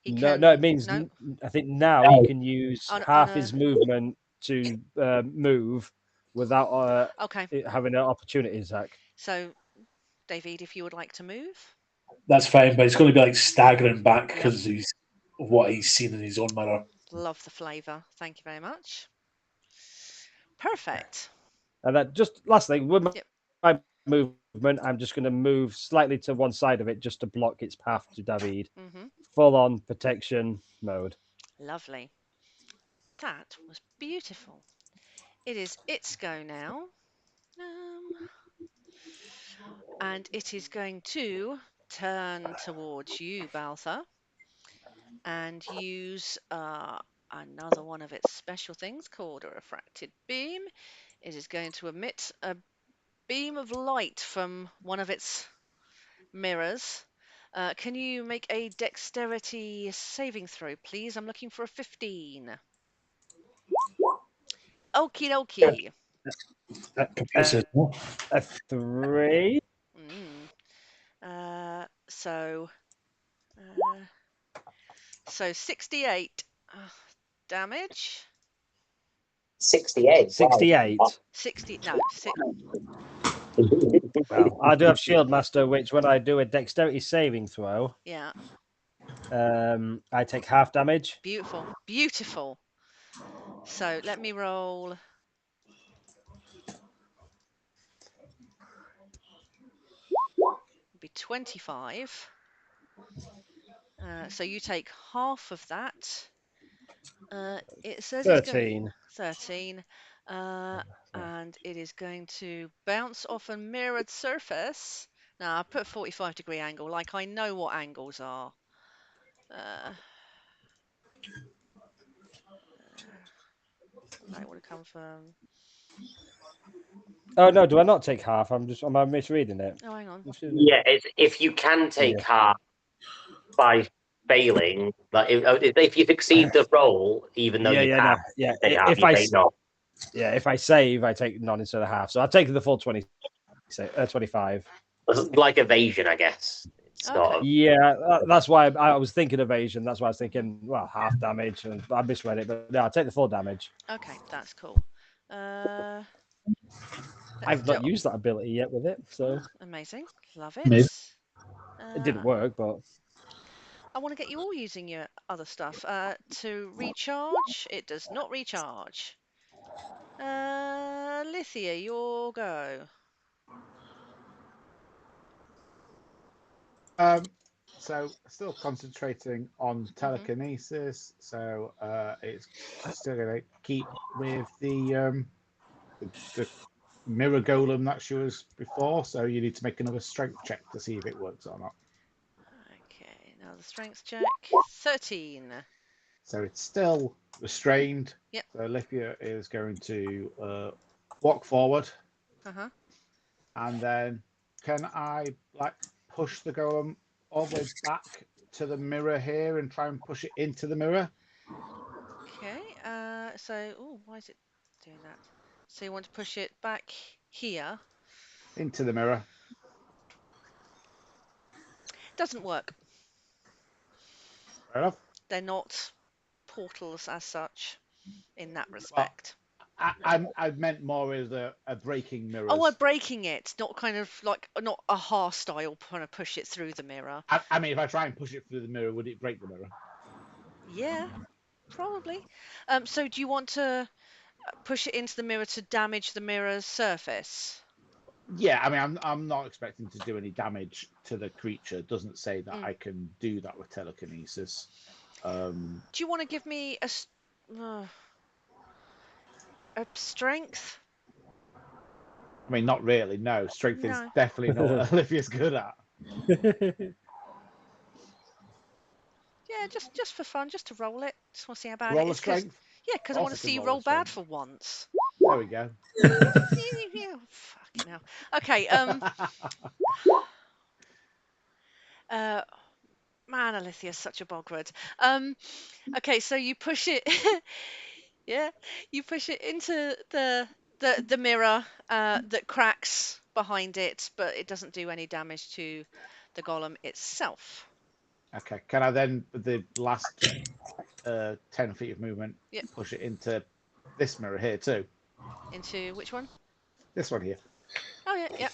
No, it means I think now he can use half his movement to move without having an opportunity attack. So, David, if you would like to move. That's fine, but it's going to be like staggering back because of what he's seen in his own mirror. Love the flavour. Thank you very much. Perfect. And that just last thing with my movement, I'm just going to move slightly to one side of it just to block its path to David. Full on protection mode. Lovely. That was beautiful. It is its go now. And it is going to turn towards you, Balthar, and use another one of its special things called a refracted beam. It is going to emit a beam of light from one of its mirrors. Can you make a dexterity saving throw, please? I'm looking for a 15. Okie dokie. A 3. So 68 damage. 68. 68. Wow. 60. No. Well, I do have Shield Master, which when I do a dexterity saving throw, I take half damage. Beautiful. Beautiful. So let me roll. It'll be 25. So you take half of that. It says 13. It's 13. And it is going to bounce off a mirrored surface. Now, I put 45-degree angle, like I know what angles are. That would have come from... Oh, no, do I not take half? Am I misreading it? Oh, hang on. Yeah, if you can take half by failing, like if you succeed the roll, even though you can't, if I save, I take none instead of half. So I've taken the full 25. It's like evasion, I guess. Yeah, that's why I was thinking evasion. That's why I was thinking, well, half damage, and I misread it. But yeah, I'll take the full damage. Okay, that's cool. I've not used that ability yet with it, so amazing, love it. Maybe. It didn't work, but I want to get you all using your other stuff. To recharge, it does not recharge. Lithia, your go. So still concentrating on telekinesis. So it's still going to keep with the mirror golem that she was before. So you need to make another strength check to see if it works or not. Okay, now the strength check. 13. So it's still restrained. Yep. So Lithia is going to walk forward. And then can I push the golem all the way back to the mirror here and try and push it into the mirror? Okay. Why is it doing that? So you want to push it back here? Into the mirror. Doesn't work. Fair enough. They're not portals as such in that respect. Well, I meant more as a breaking mirror. Oh, breaking it, not kind of like not a hostile trying to push it through the mirror. I mean, if I try and push it through the mirror, would it break the mirror? Yeah, probably. So do you want to push it into the mirror to damage the mirror's surface? Yeah, I mean, I'm not expecting to do any damage to the creature. It doesn't say that I can do that with telekinesis. Do you want to give me a strength? I mean, not really. No, strength is definitely not what Olivia's good at. Yeah, just for fun, just to roll it. Just want to see how bad roll it is. Strength? Yeah, because I want to see you roll bad for once. There we go. Fucking hell. Okay. Man, Alithia is such a bogward. Okay, so you push it. Yeah, you push it into the mirror that cracks behind it, but it doesn't do any damage to the golem itself. Okay, can I then, with the last 10 feet of movement, push it into this mirror here too? Into which one? This one here. Oh, yeah, yeah.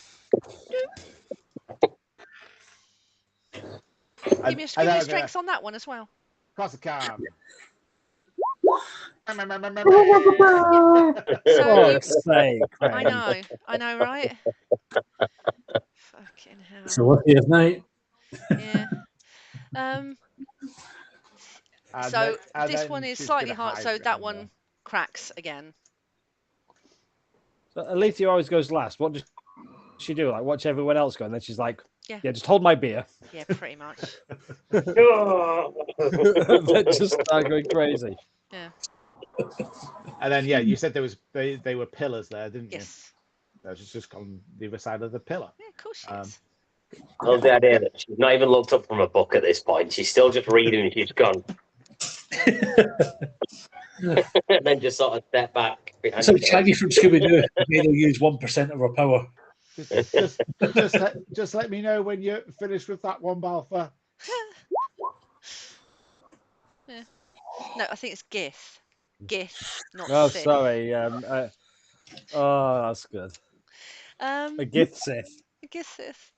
Give me a strength on that one as well. Of course I can. I know, right? Fucking hell. It's a lucky of night. Yeah. So this one is slightly hard, so that one cracks again. So Alethea always goes last. What does she do? Like watch everyone else go, and then she's like, "Yeah, just hold my beer." Yeah, pretty much. Then just start going crazy. Yeah. And then you said they were pillars there, didn't you? Yes. That was just on the other side of the pillar. Yeah, of course she is. I love the idea that she's not even looked up from a book at this point. She's still just reading and she's gone. And then just sort of step back. So Shaggy from Scooby-Doo made her use 1% of her power. Just let me know when you're finished with that one, Balfour. Yeah. No, I think it's Gith. Gith, not Oh, Sith. sorry. Oh, that's good. A Gith Sith. A Gith Sith.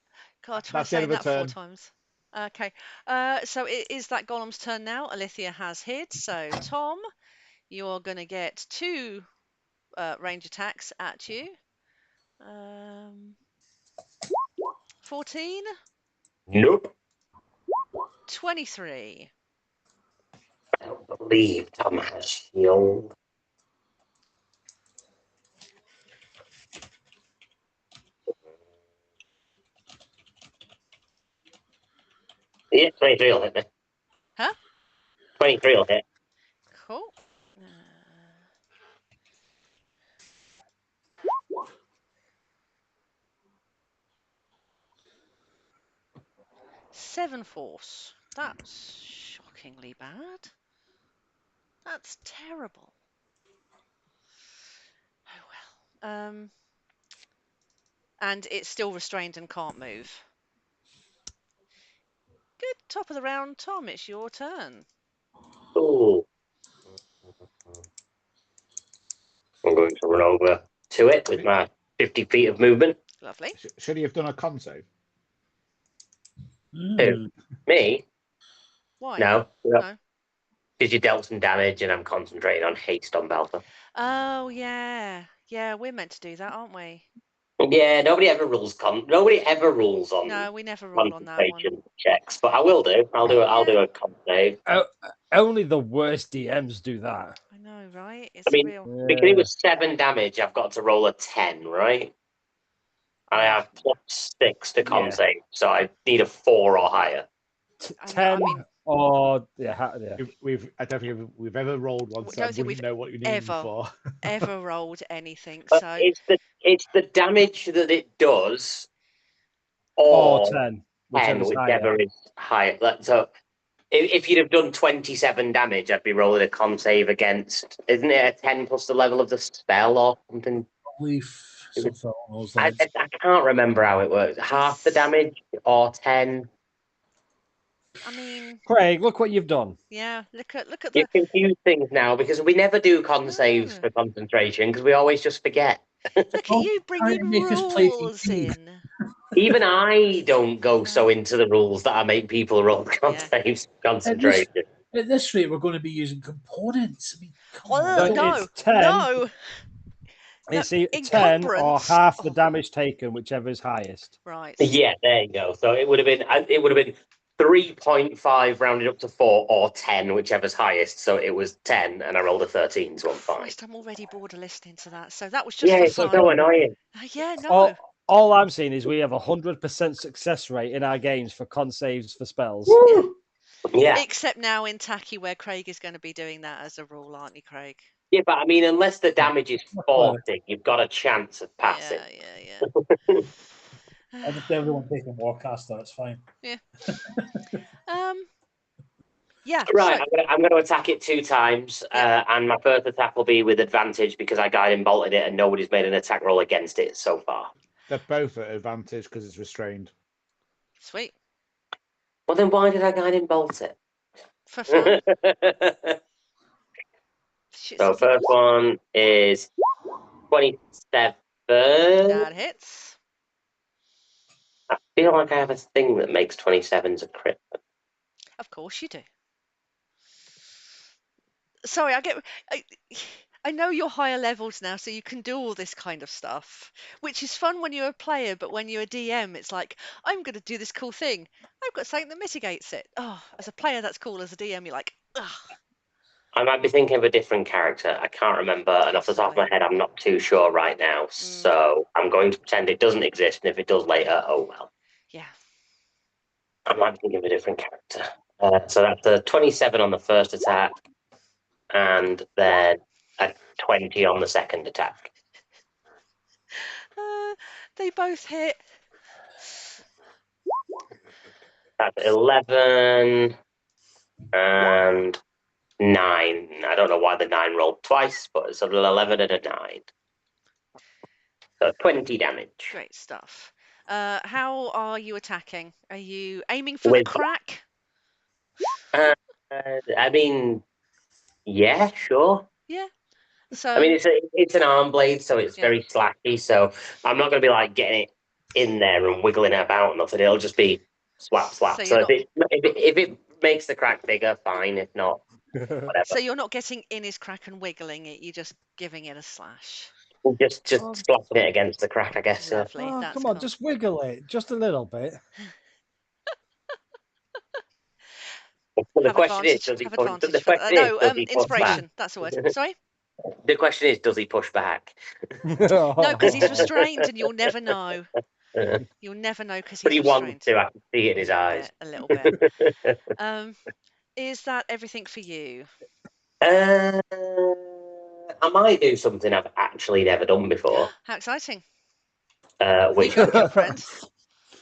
God, try saying that 4 times. Okay. So it is that Golem's turn now. Alethea has hit. So Tom, you're going to get 2 range attacks at you. 14. Nope. 23. I don't believe Tom has shield. Yeah, 23 will hit me. Huh? 23 will hit. Cool. 7 force. That's shockingly bad. That's terrible. Oh well. And it's still restrained and can't move. Good. Top of the round, Tom. It's your turn. Ooh. I'm going to run over to it with my 50 feet of movement. Lovely. Should he have done a con save? Who? Me? Why? No. No. Because you dealt some damage and I'm concentrating on haste on Balfour. Oh, yeah. Yeah, we're meant to do that, aren't we? Yeah, nobody ever rules on. No, we never roll on that one. Checks, but I will do. I'll do a con save. Only the worst DMs do that. I know, right? It's because it was 7 damage, I've got to roll a 10, right? I have +6 to con save, so I need a 4 or higher. 10 or yeah. I don't think we've ever rolled one, so I wouldn't know what you need for. Ever rolled anything. But so it's the damage that it does, or 10, whichever is higher. So if you'd have done 27 damage, I'd be rolling a con save against. Isn't it a 10 plus the level of the spell or something? I can't remember how it works. Half the damage or 10. I mean, Craig, look what you've done. Yeah, look at the. You confuse things now because we never do con saves for concentration because we always just forget. Look at you bringing rules in. Even I don't go so into the rules that I make people roll con saves for concentration. At this rate, we're going to be using components. I mean, no. It's 10 or half the damage taken, whichever is highest. Right. Yeah, there you go. So it would have been 3.5 rounded up to 4 or 10, whichever's highest. So it was 10, and I rolled a 13, so I'm fine. I'm already bored of listening to that. So that was just it's so annoying. Yeah, no. All I'm seeing is we have 100% success rate in our games for con saves for spells. Yeah. Except now in Tacky, where Craig is going to be doing that as a rule, aren't you, Craig? Yeah, but I mean, unless the damage is 40, you've got a chance of passing. Yeah. I just everyone taking Warcaster. It's fine. Yeah. Yeah. Right, so I'm going to attack it 2 times, and my first attack will be with advantage because I guiding bolted it, and nobody's made an attack roll against it so far. They're both at advantage because it's restrained. Sweet. Well, then why did I guiding bolt it? For fun. So first one is 27. That hits. I feel like I have a thing that makes 27s a crit. Of course you do. Sorry, I know you're higher levels now, so you can do all this kind of stuff, which is fun when you're a player, but when you're a DM, it's like, I'm going to do this cool thing. I've got something that mitigates it. Oh, as a player, that's cool. As a DM, you're like, ugh. I might be thinking of a different character. I can't remember, and off the top of my head, I'm not too sure right now. So I'm going to pretend it doesn't exist, and if it does later, oh well. Yeah. I might be thinking of a different character. So that's a 27 on the first attack, and then a 20 on the second attack. They both hit. That's 11 and 9. I don't know why the 9 rolled twice, but it's an 11 and a 9. So 20 damage. Great stuff. How are you attacking? Are you aiming for the crack? I mean, yeah, sure. Yeah. So I mean, it's an arm blade, so it's very slashy. So I'm not going to be like getting it in there and wiggling it about. Nothing. It'll just be slap, slap. So if it makes the crack bigger, fine. If not, whatever. So you're not getting in his crack and wiggling it. You're just giving it a slash. Just slapping it against the crack, I guess. Lovely. Oh, That's come on, cool. just wiggle it just a little bit. Well, the question is, does he push? The question is, does he push inspiration. back? That's the word. Sorry. The question is, does he push back? No, because he's restrained, and you'll never know. You'll never know because he's But he restrained. wants to. I can see it in his eyes. A little bit. Is that everything for you? I might do something I've actually never done before. How exciting! Which you go, girlfriend.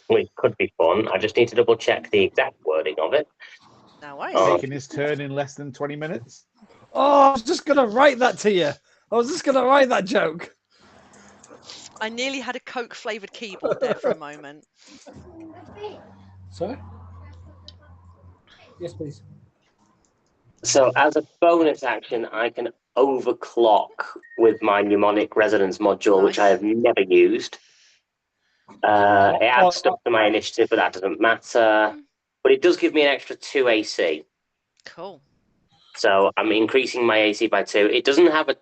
Which could be fun. I just need to double check the exact wording of it. No worries. Taking his turn in less than 20 minutes. Oh, I was just gonna write that to you. I was just gonna write that joke. I nearly had a Coke flavoured keyboard there for a moment. Sorry? Yes, please. So, as a bonus action, I can overclock with my mnemonic resonance module, which I have never used. It adds stuff to my initiative, but that doesn't matter. But it does give me an extra 2 AC. Cool. So I'm increasing my AC by 2. It doesn't have a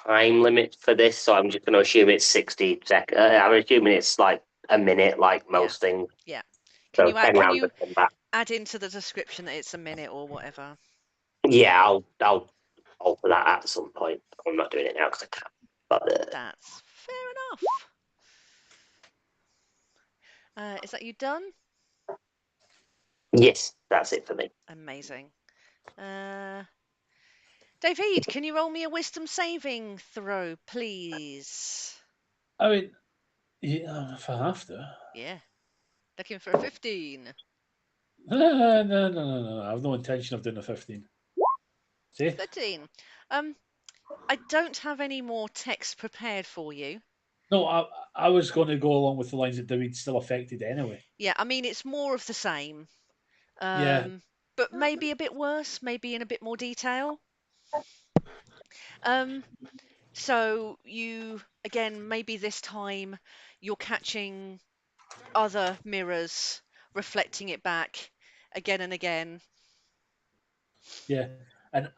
time limit for this, so I'm just going to assume it's 60 seconds. I'm assuming it's like a minute, like most things. Yeah. Can you add into the description that it's a minute or whatever? Yeah, I'll alter that at some point. I'm not doing it now because I can't. But that's fair enough. Is that you done? Yes, that's it for me. Amazing. David, can you roll me a wisdom saving throw, please? I mean, yeah, if I have to. Yeah. Looking for a 15. No. I have no intention of doing a 15. See? 13. I don't have any more text prepared for you. No, I was going to go along with the lines that David's still affected anyway. Yeah, I mean, it's more of the same. Yeah. But maybe a bit worse, maybe in a bit more detail. So you, again, maybe this time you're catching other mirrors reflecting it back again and again. Yeah, and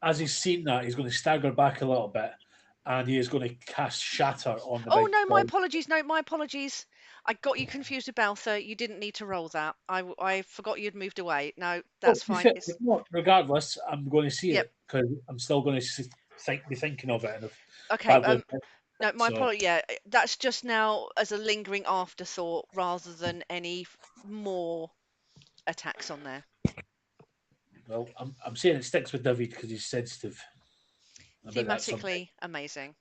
as he's seen that, he's going to stagger back a little bit, and he is going to cast Shatter on the. Oh no, my apologies. No, my apologies. I got you confused with Baltha. You didn't need to roll that. I forgot you'd moved away. No, that's fine. Regardless, I'm going to see it because I'm still going to be thinking of it. Okay. No, my apologies. Yeah, that's just now as a lingering afterthought rather than any more attacks on there. Well, I'm saying it sticks with David because he's sensitive. Thematically amazing.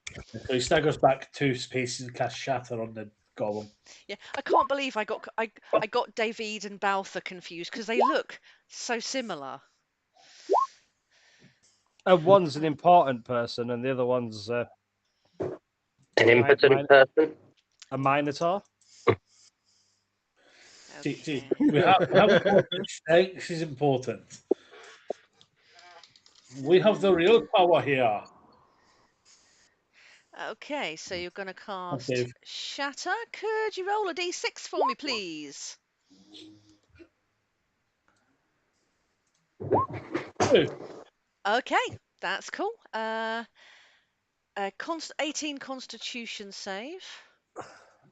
So he staggers back 2 spaces and casts Shatter on the golem. Yeah, I can't believe I got David and Baltha confused because they look so similar. And one's an important person, and the other one's an impotent person. A Minotaur. See, we have this is important. We have the real power here. Okay, so you're going to cast Shatter. Could you roll a d6 for me, please? Okay, that's cool. 18 Constitution save.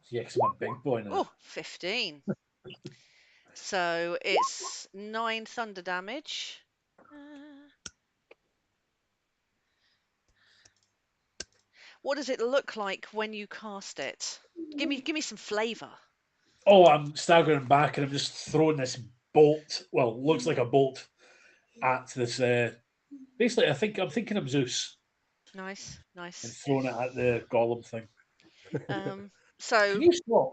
Yeah, because I'm a big boy now. Oh, 15. So it's 9 thunder damage. What does it look like when you cast it? Give me some flavor. Oh, I'm staggering back and I'm just throwing this bolt. Well, looks like a bolt at this. Basically, I'm thinking of Zeus Nice. and throwing it at the golem thing. So Can you stop?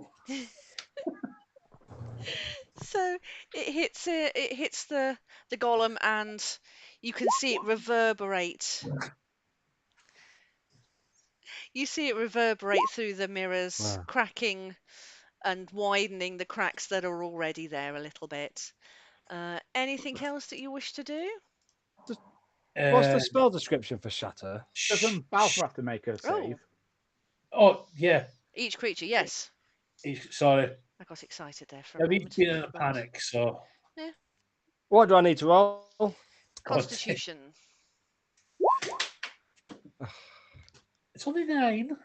So it hits it. It hits the golem, and you can see it reverberate. You see it reverberate through the mirrors, Wow. cracking and widening the cracks that are already there a little bit. Anything else that you wish to do? What's the spell description for shatter? Doesn't Balfour have to make a Oh, save? Oh, yeah. each creature, yes. Sorry. I got excited there for a He's moment. been in a panic, so. Yeah. What do I need to roll? Constitution. It's only 9.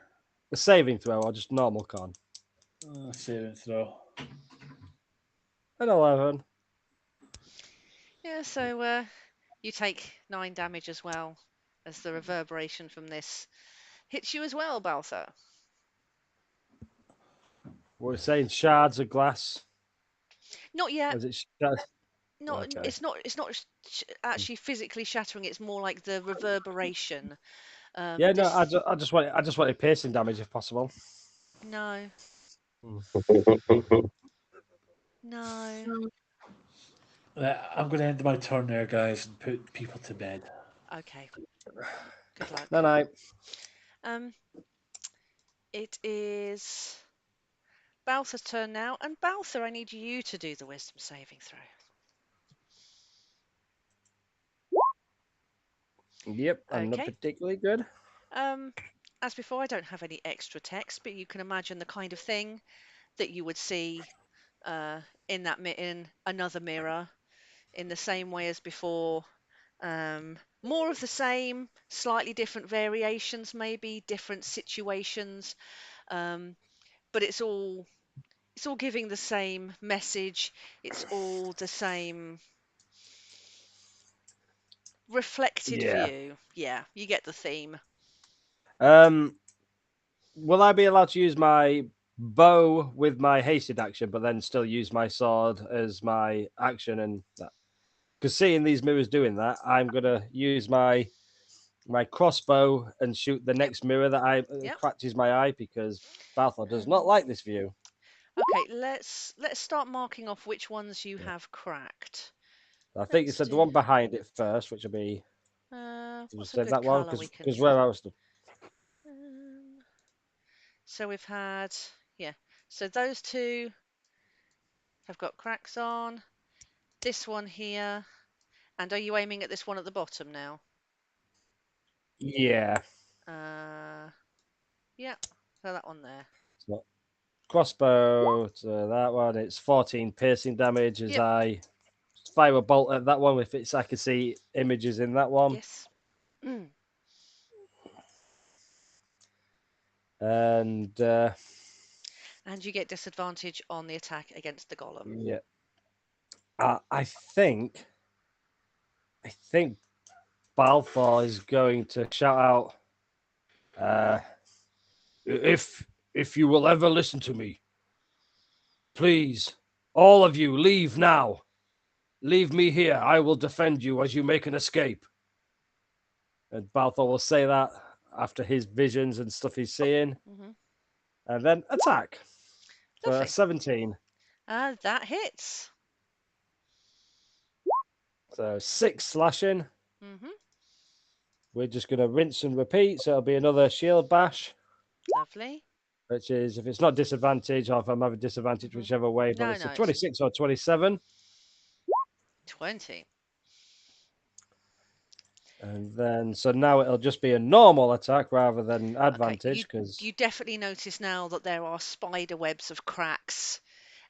A saving throw or just normal con? Saving throw. An 11. Yeah, so you take 9 damage as well as the reverberation from this hits you as well, Balthar. We're saying shards of glass. Not yet. Is it shards? No, Okay. it's not. It's not actually physically shattering. It's more like the reverberation. Yeah, no, I just wanted piercing damage if possible. No. No. I'm going to end my turn there, guys, and put people to bed. Okay. Good luck. No, no. It is Balthur's turn now, and Balthur, I need you to do the wisdom saving throw. Yep, I'm not particularly good. As before, I don't have any extra text, but you can imagine the kind of thing that you would see in another mirror, in the same way as before. More of the same, slightly different variations, maybe different situations, but it's all giving the same message. It's all the same reflected view. Yeah, you get the theme. Will I be allowed to use my bow with my hasted action, but then still use my sword as my action and that? Because seeing these mirrors doing that, I'm gonna use my crossbow and shoot the next mirror that catches my eye, because Balthor does not like this view. Okay, let's start marking off which ones you have cracked. I think you said the one behind it first, which will be. What's a good colour we can? Because where I was. So we've had, so those two have got cracks on. This one here, and are you aiming at this one at the bottom now? Yeah. Yeah. So that one there. So crossbow to that one. It's 14 piercing damage as I fire a bolt at that one. If it's, I can see images in that one. Yes. And you get disadvantage on the attack against the golem. Yeah. I think Balfour is going to shout out, if you will ever listen to me, please, all of you, leave now. Leave me here. I will defend you as you make an escape. And Balfour will say that after his visions and stuff he's seeing. And then attack. For 17. That hits. So 6 slashing. We're just going to rinse and repeat. So it'll be another shield bash. Lovely. Which is, if it's not disadvantage, or if I'm having disadvantage, whichever way. But it's a 26 or 27. 20. And then, so now it'll just be a normal attack rather than advantage. Because you definitely notice now that there are spider webs of cracks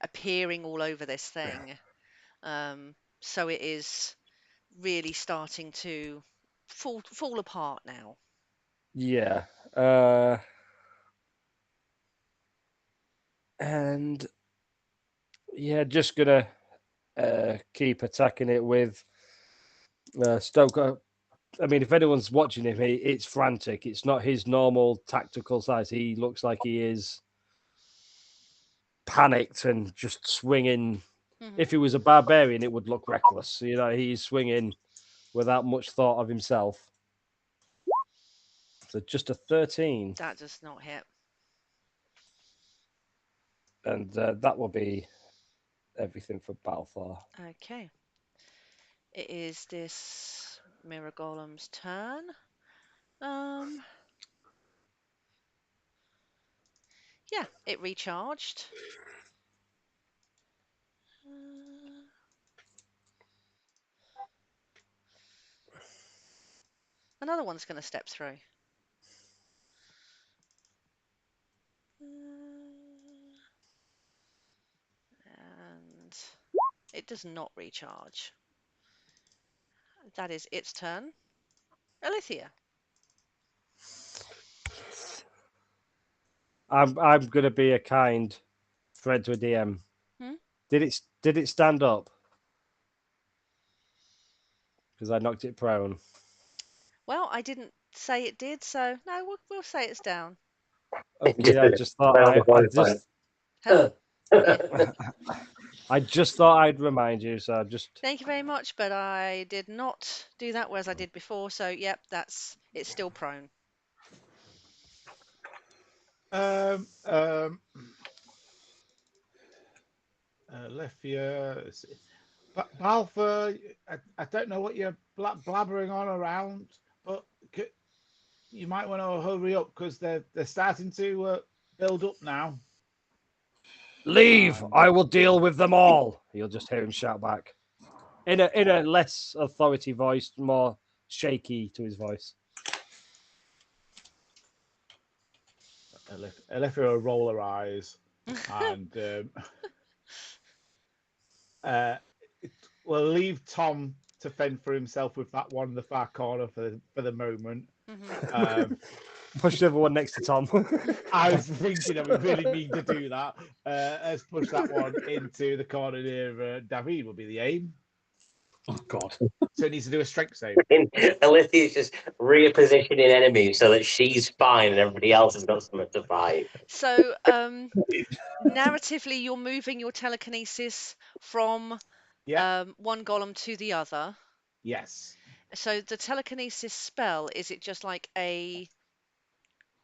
appearing all over this thing. So it is really starting to fall apart now. Yeah. And yeah, just gonna keep attacking it with Stoker. I mean, if anyone's watching him, it's frantic. It's not his normal tactical size. He looks like he is panicked and just swinging. If he was a barbarian, it would look reckless. You know, he's swinging without much thought of himself. So just a 13. That does not hit. And that will be everything for Balthar. Okay. It is this Mirror Golem's turn. Yeah, it recharged. Another one's going to step through. And it does not recharge. That is its turn. Alethea. I'm going to be a kind friend to a DM. Did it stand up? Because I knocked it prone. Well, I didn't say it did, so no, we'll say it's down. Okay, I just thought I just thought I'd remind you, so just. Thank you very much, but I did not do that whereas I did before. So yep, it's still prone. Alethea, Balfour, I don't know what you're blabbering on around, but you might want to hurry up because they're starting to build up now. Leave! I will deal with them all. You'll just hear him shout back in a less authority voice, more shaky to his voice. Alethea will roll her eyes and we'll leave Tom to fend for himself with that one in the far corner for the moment. Push everyone next to Tom. I was thinking I would really mean to do that. Let's push that one into the corner near David will be the aim. Oh, God. So it needs to do a strength save. Alethea's just repositioning enemies so that she's fine and everybody else has got something to fight. So, narratively, you're moving your telekinesis from one golem to the other. Yes. So the telekinesis spell, is it just like a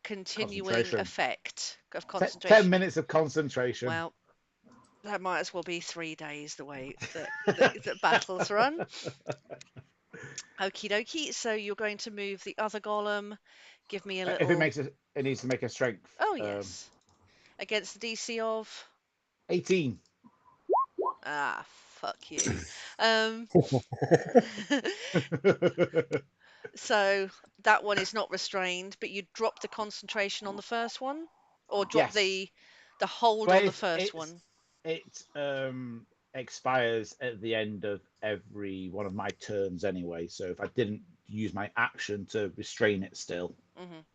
continuing effect of concentration? 10 minutes of concentration. Well, that might as well be 3 days the way that battles run. Okie dokie. So you're going to move the other golem. Give me a little. If it makes it needs to make a strength. Oh yes. Against the DC of 18. Ah, fuck you. So that one is not restrained, but you drop the concentration on the first one, or drop the hold on the first one. It expires at the end of every one of my turns anyway. So if I didn't use my action to restrain it still,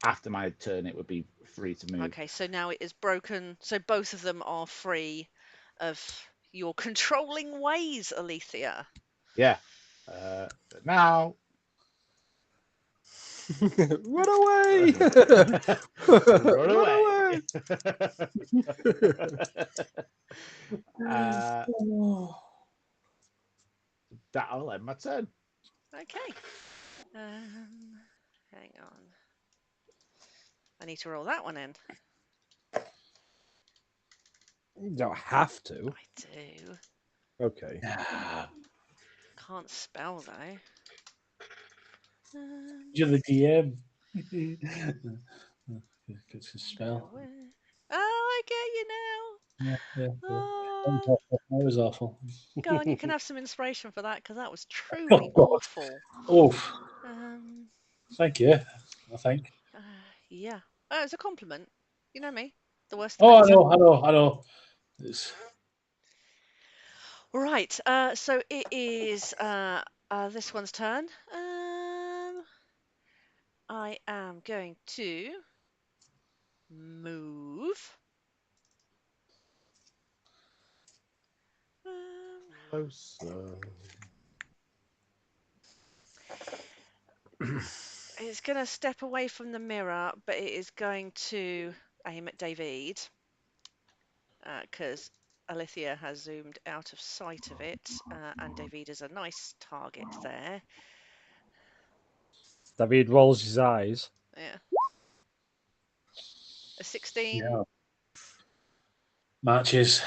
after my turn it would be free to move. Okay, so now it is broken. So both of them are free of your controlling ways, Alethea. Yeah. Now. Run away! Run away! That'll end my turn. Okay. Hang on. I need to roll that one in. You don't have to. I do. Okay. Can't spell though. You're the DM. It's a spell. Oh, I get you now. Yeah. That was awful. Go on, you can have some inspiration for that because that was truly awful. Oof. Thank you. I think. Yeah. Oh, it's a compliment. You know me. The worst. Oh, I know. It's... Right. So it is This one's turn. I am going to move. Closer. It's going to step away from the mirror, but it is going to aim at David because Alithia has zoomed out of sight of it, and David is a nice target there. David rolls his eyes. Yeah. A 16. Yeah. Matches.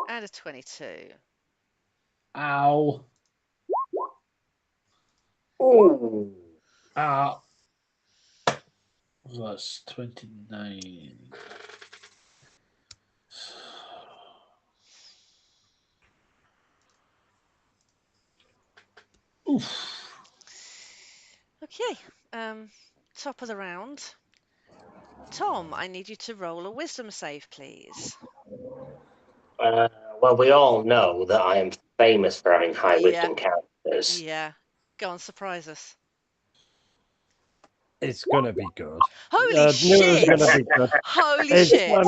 And a 22. Ow. Ooh. That's 29. Oof. Okay. Top of the round. Tom, I need you to roll a wisdom save, please. Well, we all know that I am famous for having high Yeah. wisdom characters. Yeah. Go on, surprise us. It's gonna be good. Holy shit! Gonna be good. Holy shit! I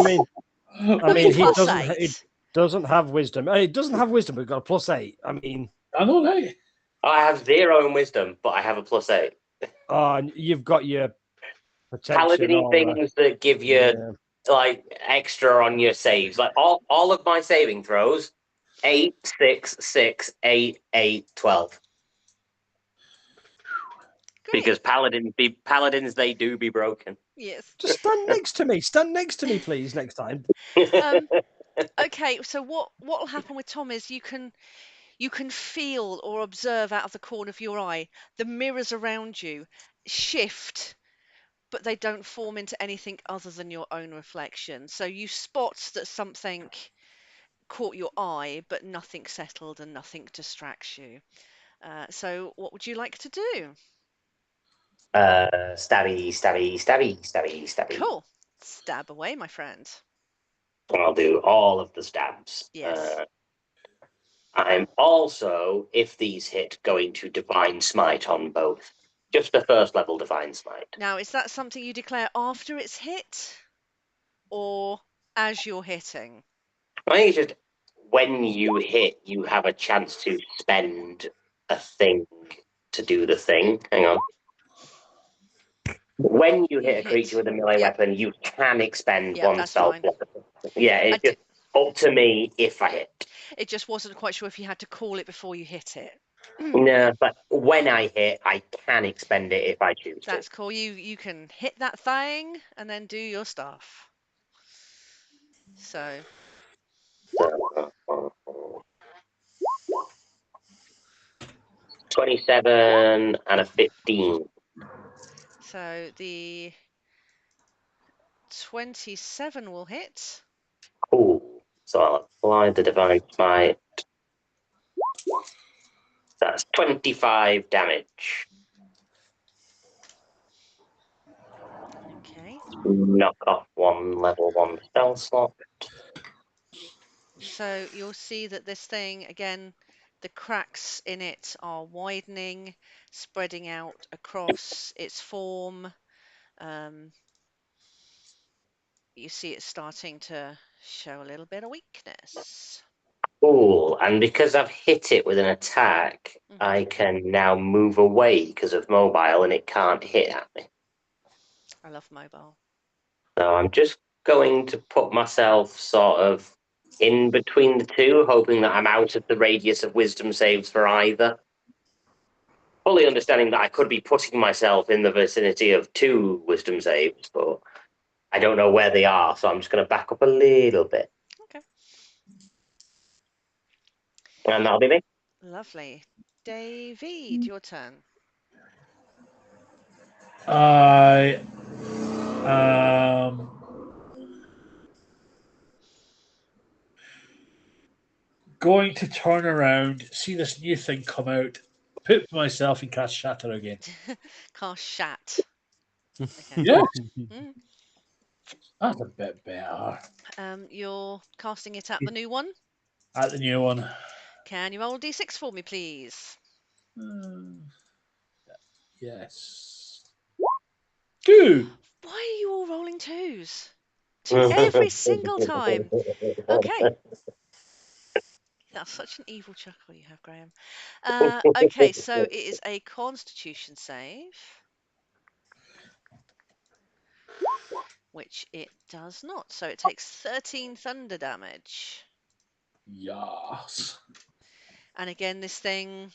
mean, he plus doesn't. 8. He doesn't have wisdom. He doesn't have wisdom, but he's got a +8. I mean, I know, right? I have 0 in wisdom, but I have a +8. and you've got your protection. Paladin things that give you like extra on your saves. Like all of my saving throws, 8, 6, 6, 8, 8, 12. Great. Because paladins, they do be broken. Yes. Just stand next to me. Stand next to me, please, next time. Okay, so what will happen with Tom is you can feel or observe out of the corner of your eye the mirrors around you shift, but they don't form into anything other than your own reflection. So you spot that something caught your eye, but nothing settled and nothing distracts you. So what would you like to do? Stabby, stabby, stabby, stabby, stabby. Cool. Stab away, my friend. I'll do all of the stabs. Yes. I'm also, if these hit, going to Divine Smite on both. Just the first level Divine Smite. Now, is that something you declare after it's hit or as you're hitting? I think it's just when you hit, you have a chance to spend a thing to do the thing. Hang on. When you hit a creature with a melee weapon, you can expend one spell. Yeah, it's just up to me if I hit. It just wasn't quite sure if you had to call it before you hit it. No, but when I hit, I can expend it if I choose to. That's cool. You can hit that thing and then do your stuff. So 27 and a 15. So the 27 will hit. Cool. So I'll apply the Divine Smite. That's 25 damage. Okay. Knock off one level 1 spell slot. So you'll see that this thing, again, the cracks in it are widening, spreading out across its form. You see it starting to show a little bit of weakness. Cool. And because I've hit it with an attack, I can now move away because of mobile and it can't hit at me. I love mobile. So I'm just going to put myself sort of in between the two, hoping that I'm out of the radius of wisdom saves for either. Fully understanding that I could be putting myself in the vicinity of 2 wisdom saves, but I don't know where they are, so I'm just going to back up a little bit. Okay. And that'll be me. Lovely. David, your turn. I going to turn around, see this new thing come out, poop myself and cast shatter again. Cast shat. Okay. Yes. That's a bit better. You're casting it at the new one? At the new one. Can you roll a d6 for me, please? Yes. 2. Why are you all rolling 2s? Every single time. Okay. That's such an evil chuckle you have, Graham. Okay, so it is a Constitution save, which it does not. So it takes 13 thunder damage. Yes. And again, this thing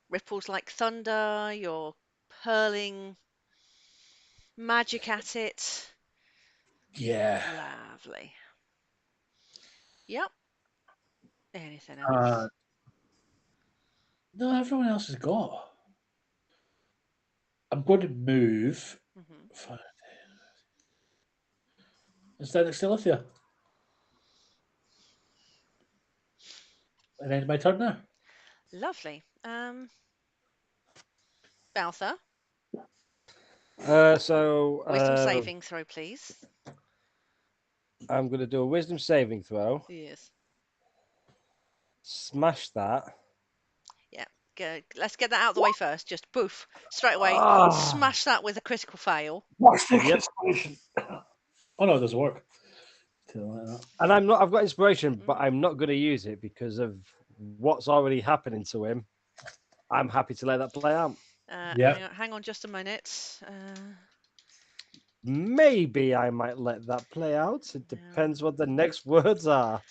ripples like thunder. You're hurling magic at it. Yeah. Lovely. Yep. Anything else? No, everyone else has got. I'm going to move. Instead of Silithia. And end my turn now. Lovely. Balthar, wisdom saving throw, please. I'm going to do a wisdom saving throw. Yes. Smash that. Yeah. Let's get that out of the way first. Just poof, straight away. Smash that with a critical fail. Yep. Oh no, it doesn't work. And I've got inspiration, but I'm not going to use it because of what's already happening to him. I'm happy to let that play out. Hang on just a minute. Maybe I might let that play out. It depends what the next words are.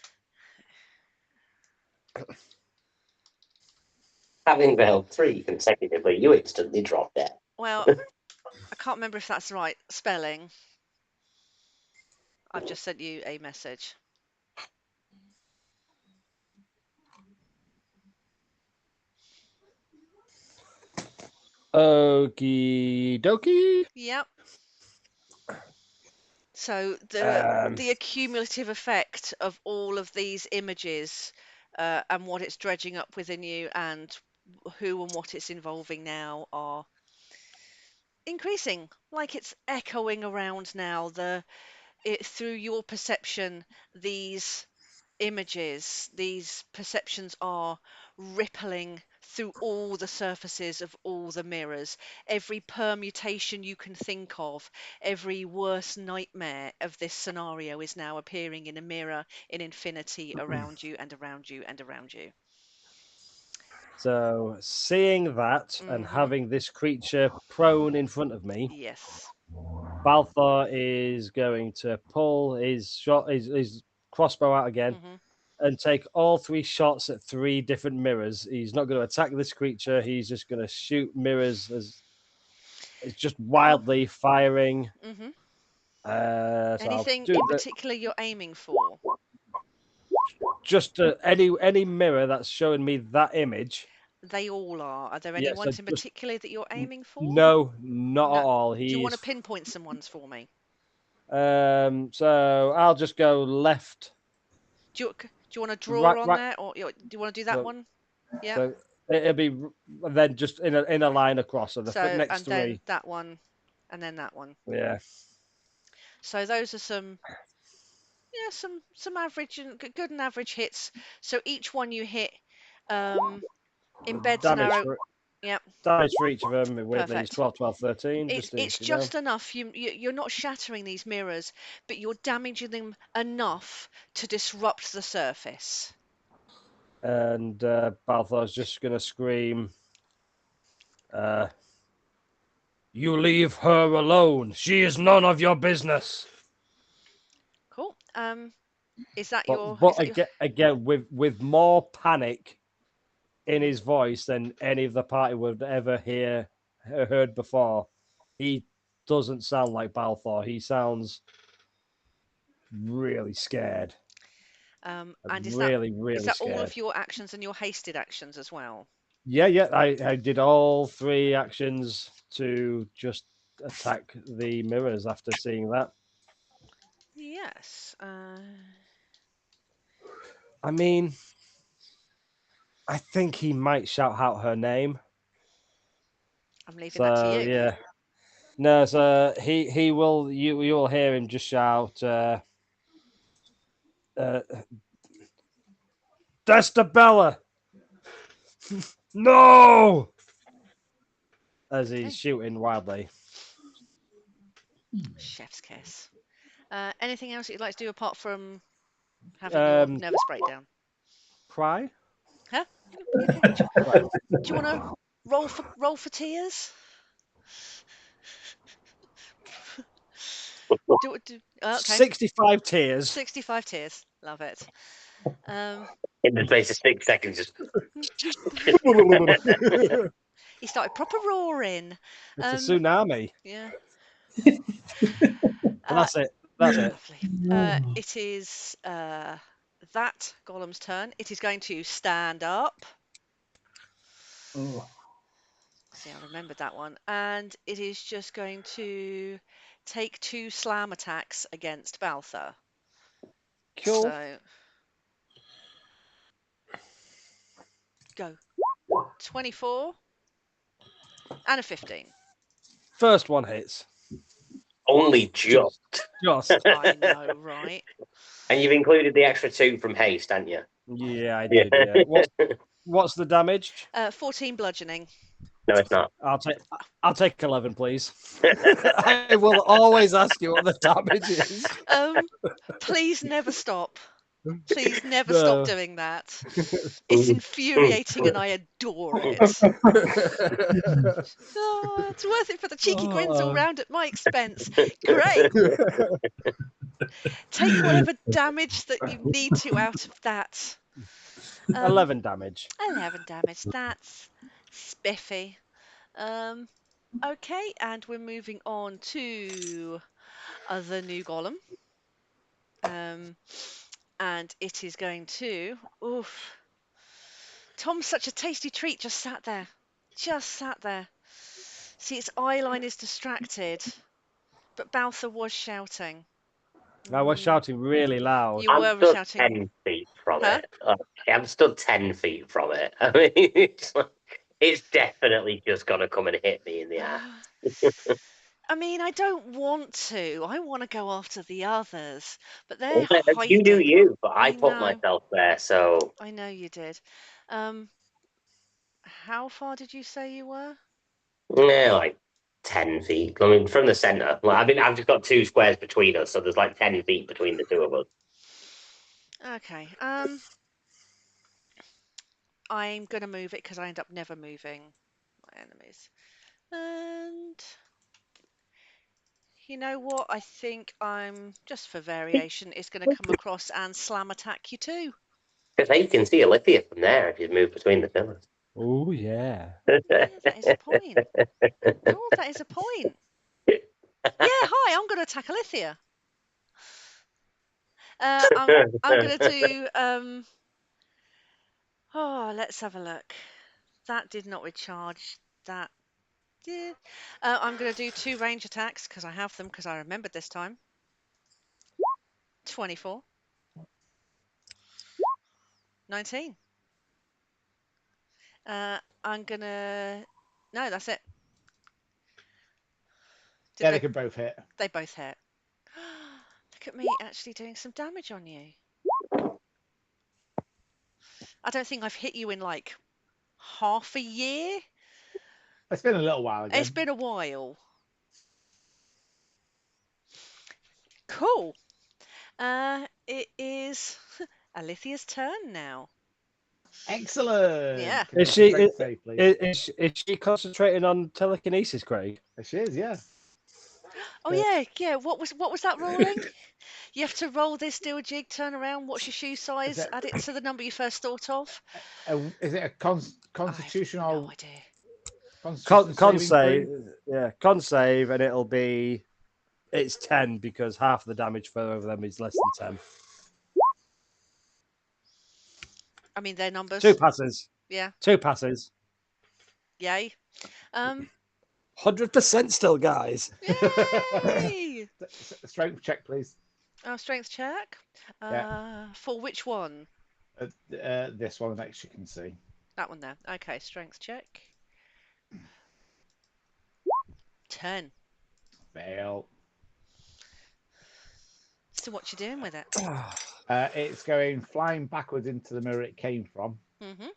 Having failed 3 consecutively, you instantly drop dead. Well, I can't remember if that's the right spelling. I've just sent you a message. Okie dokie. Yep. So the accumulative effect of all of these images and what it's dredging up within you and who and what it's involving now are increasing, like it's echoing around now. Through your perception, these images, these perceptions are rippling through all the surfaces of all the mirrors. Every permutation you can think of, every worst nightmare of this scenario is now appearing in a mirror in infinity around you and around you and around you. So seeing that and having this creature prone in front of me, yes, Balthar is going to pull his crossbow out again and take all 3 shots at 3 different mirrors. He's not going to attack this creature. He's just going to shoot mirrors as it's just wildly firing. So anything in particular you're aiming for? Just any mirror that's showing me that image. They all are. Are there any ones in particular that you're aiming for? No, not at all. Do you want to pinpoint some ones for me? So I'll just go left. Do you want to draw on there, or do you want to do that one? Yeah. So it'll be then just in a line across. So the next 3. Then that one, and then that one. Yeah. So those are some average and good and average hits. So each one you hit embeds an arrow. Yep. Damage for each of them with these 12, 12, 13. It's just enough. You're not shattering these mirrors, but you're damaging them enough to disrupt the surface. And Balthar's just going to scream, "You leave her alone. She is none of your business." Cool. Is that again with more panic in his voice than any of the party would ever heard before. He doesn't sound like Balthar. He sounds really scared. And is really that scared. all of your actions and your hasted actions as well? Yeah. I did all 3 actions to just attack the mirrors after seeing that. Yes. I mean, I think he might shout out her name. I'm leaving that to you. Yeah. No, so he will. You will hear him just shout, "Destabella, no! as he's shooting wildly. Chef's kiss. Anything else you'd like to do apart from having your nervous breakdown? Cry? Huh? Do you want to roll for tears? Okay. 65 tears. 65 tears. Love it. In the space of 6 seconds, just he started proper roaring. It's a tsunami. Yeah. That's it. That's it. Lovely. It is that golem's turn. It is going to stand up. Oh. See, I remembered that one. And it is just going to take 2 slam attacks against Balthar. Cool. So, go. 24 and a 15. First one hits. only just. I know, right? And you've included the extra 2 from haste, haven't you? Yeah, I did. Yeah. What's the damage? 14 bludgeoning. No, it's not. I'll take 11, please. I will always ask you what the damage is. Please never stop. Please never stop doing that. It's infuriating and I adore it. Oh, it's worth it for the cheeky grins all round at my expense. Great. Take whatever damage that you need to out of that. 11 damage. 11 damage. That's spiffy. Okay, and we're moving on to the new golem. And it is going to... Oof. Tom's such a tasty treat, just sat there. Just sat there. See, its eye line is distracted. But Balthar was shouting. I was shouting really loud. You were stood shouting. 10 feet from it. I'm stood 10 feet from it. I mean, it's definitely just going to come and hit me in the ass. I mean, I don't want to. I want to go after the others, but they're hiding. You do you, but I put myself there, so... I know you did. How far did you say you were? Yeah, like 10 feet. I mean, from the centre. Well, I mean, I've just got 2 squares between us, so there's like 10 feet between the 2 of us. Okay. I'm going to move it because I end up never moving my enemies. And you know what? I think I'm, just for variation, is going to come across and slam attack you too. Because you can see Alithia from there if you move between the pillars. Oh, yeah. Yeah, that is a point. Oh, that is a point. Yeah, hi, I'm going to attack Alithia. I'm going to do... Oh, let's have a look. That did not recharge. That did. I'm going to do 2 range attacks because I have them because I remembered this time. 24. 19. I'm going to... No, that's it. They can both hit. They both hit. Look at me actually doing some damage on you. I don't think I've hit you in like half a year. It's been a little while again. It's been a while. Cool. It is Alithia's turn now. Excellent. Yeah. Is she concentrating on telekinesis, Craig? She is, yeah. Oh yeah. What was that rolling? You have to roll this, do a jig, turn around, what's your shoe size, add it to the number you first thought of. Is it a constitutional? I have no idea. Con save, yeah, con save, and it's 10 because half the damage for over them is less than 10. I mean, their numbers. 2 passes. Yeah. 2 passes. Yay. 100% still, guys. Yay! Strength check, please. Strength check. For which one? This one next, you can see. That one there. Okay, strength check. 10. Fail. So what you doing with it? It's going flying backwards into the mirror it came from. Mm-hmm.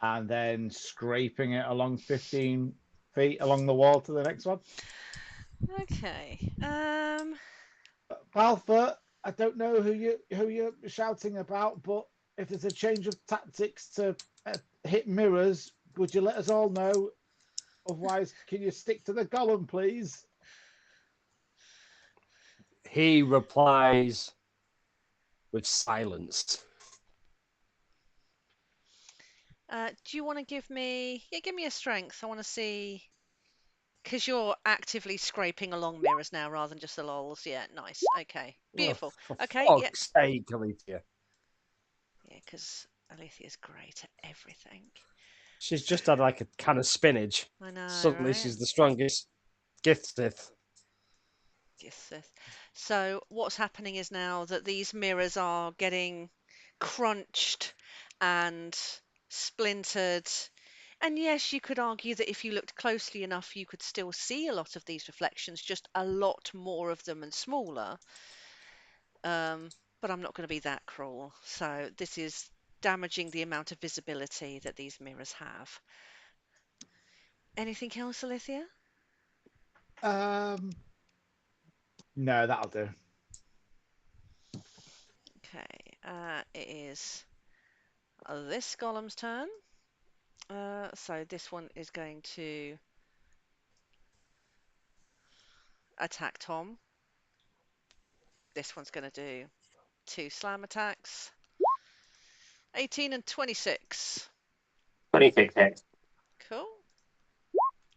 And then scraping it along 15 feet along the wall to the next one. Okay. Balfour, I don't know who you're shouting about, but if there's a change of tactics to hit mirrors, would you let us all know? Otherwise, can you stick to the golem, please? He replies with silence. Do you want to give me? Yeah, give me a strength. I want to see. Because you're actively scraping along mirrors now rather than just the lols. Yeah, nice. Okay, beautiful. Oh, Okay, yeah. Sake, Alethea. Yeah, because Alethea's great at everything. She's just had like a can of spinach. I know. Suddenly, right? she's the strongest Githsith. So what's happening is now that these mirrors are getting crunched and splintered. And yes, you could argue that if you looked closely enough, you could still see a lot of these reflections, just a lot more of them and smaller. But I'm not going to be that cruel. So this is damaging the amount of visibility that these mirrors have. Anything else, Alethea? No, that'll do. Okay, it is this golem's turn. So this one is going to attack Tom. This one's going to do 2 slam attacks. 18 and 26. 26 hits. Cool.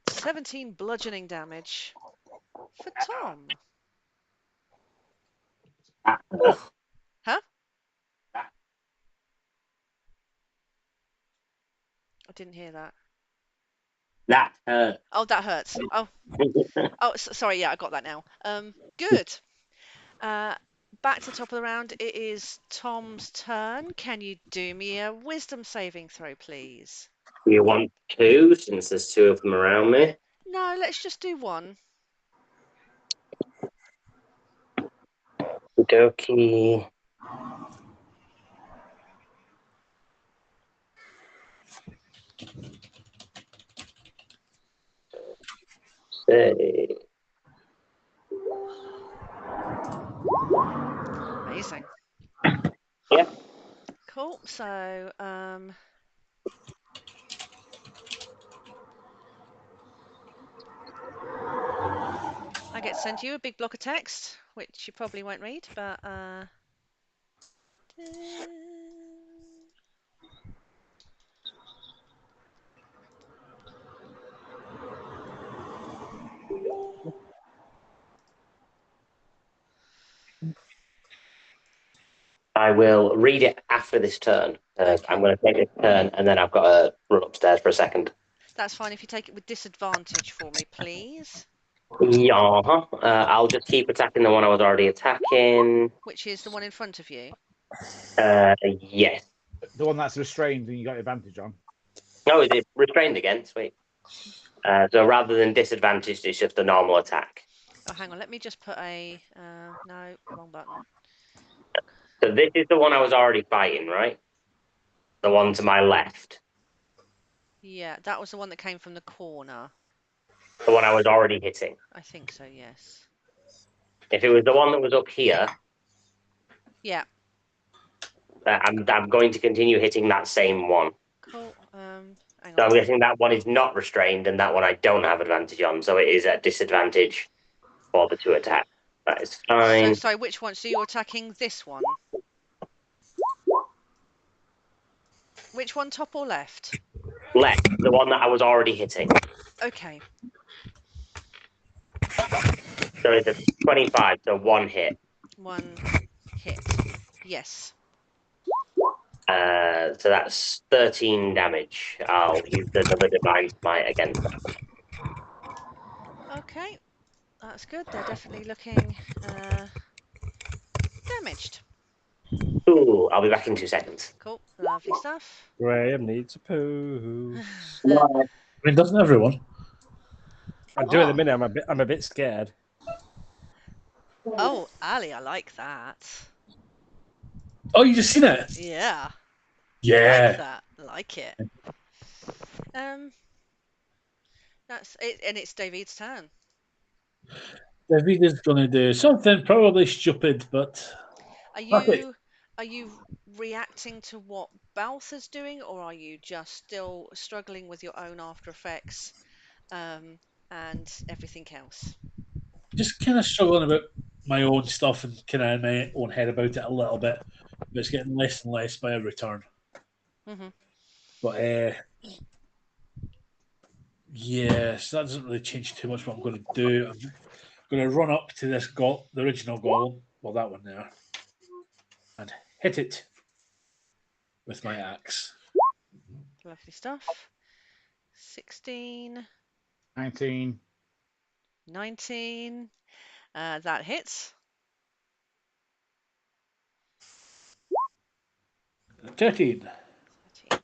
17 bludgeoning damage for Tom. Huh? I didn't hear that. That hurt. Oh, that hurts. Oh, sorry. Yeah, I got that now. Good. Back to the top of the round. It is Tom's turn. Can you do me a wisdom saving throw, please? You want 2 since there's 2 of them around me? No, let's just do 1. Dokie. Say. Amazing. Yeah. Cool. So, I get to send you a big block of text, which you probably won't read, but I will read it after this turn. Okay. I'm going to take this turn, and then I've got to run upstairs for a second. That's fine. If you take it with disadvantage for me, please. Yeah. I'll just keep attacking the one I was already attacking. Which is the one in front of you? Yes. The one that's restrained and you got advantage on. Oh, is it restrained again? Sweet. So rather than disadvantaged, it's just a normal attack. Oh, hang on. Let me just put a... no, wrong button. So this is the one I was already fighting, right? The one to my left. Yeah, that was the one that came from the corner. The one I was already hitting. I think so, yes. If it was the one that was up here... Yeah. I'm going to continue hitting that same one. Cool. Hang on. So I'm guessing that one is not restrained, and that one I don't have advantage on, so it is at disadvantage for the 2 attacks. That is fine. So which one? So you're attacking this one? Which one, top or left? Left, the one that I was already hitting. Okay. So it's a 25, so 1 hit. 1 hit. Yes. So that's 13 damage. I'll use another divine smite against them. Okay. That's good. They're definitely looking damaged. Ooh, I'll be back in 2 seconds. Cool. Lovely stuff. Graham needs a poo. I mean, doesn't everyone? I do at the minute. I'm a bit scared. Oh, Ali, I like that. Oh, you just seen it? Yeah. Yeah. Like that. Like it. That's it, and it's David's turn. David is going to do something probably stupid, but Are you reacting to what Baltha's doing, or are you just still struggling with your own after effects and everything else? just kind of struggling about my own stuff and kind of in my own head about it a little bit. But it's getting less and less by every turn. But yes, that doesn't really change too much what I'm going to do. I'm going to run up to this the original golem, well, that one there, and hit it with my axe. Lovely stuff. 16. 19. 19. That hits. 13. 13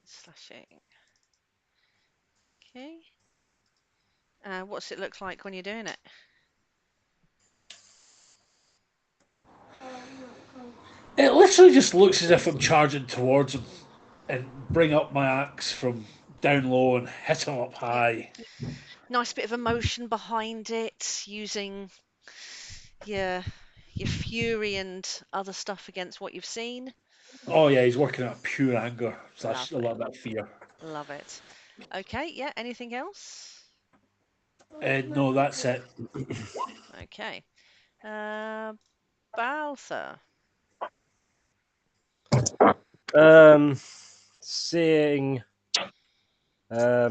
slashing. Okay. What's it look like when you're doing it? It literally just looks as if I'm charging towards him and bring up my axe from down low and hit him up high. Nice bit of emotion behind it, using your fury and other stuff against what you've seen. Oh yeah, he's working out of pure anger. So that's a lot of that fear. Love it. Okay, yeah, anything else? No, that's it. Okay. Baltha. Seeing I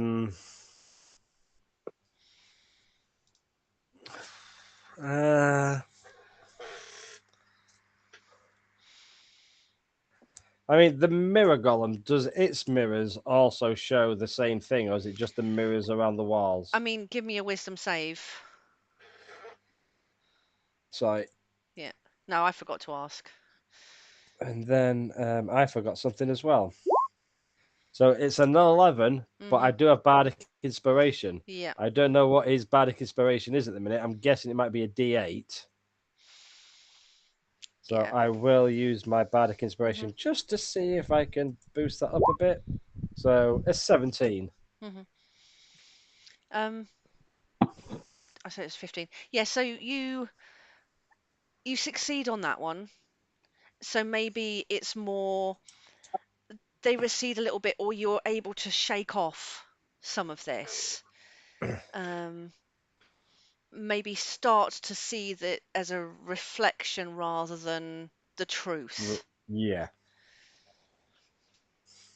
mean, the mirror golem, does its mirrors also show the same thing, or is it just the mirrors around the walls? I mean, give me a wisdom save. Sorry. Yeah. No, I forgot to ask. And then I forgot something as well. So it's an 11, but I do have bardic inspiration. Yeah. I don't know what his bardic inspiration is at the minute. I'm guessing it might be a D8. So yeah. I will use my bardic inspiration just to see if I can boost that up a bit. So it's 17. I said it's 15. Yeah, so you succeed on that one. So maybe it's more they recede a little bit, or you're able to shake off some of this. Maybe start to see that as a reflection rather than the truth. Yeah.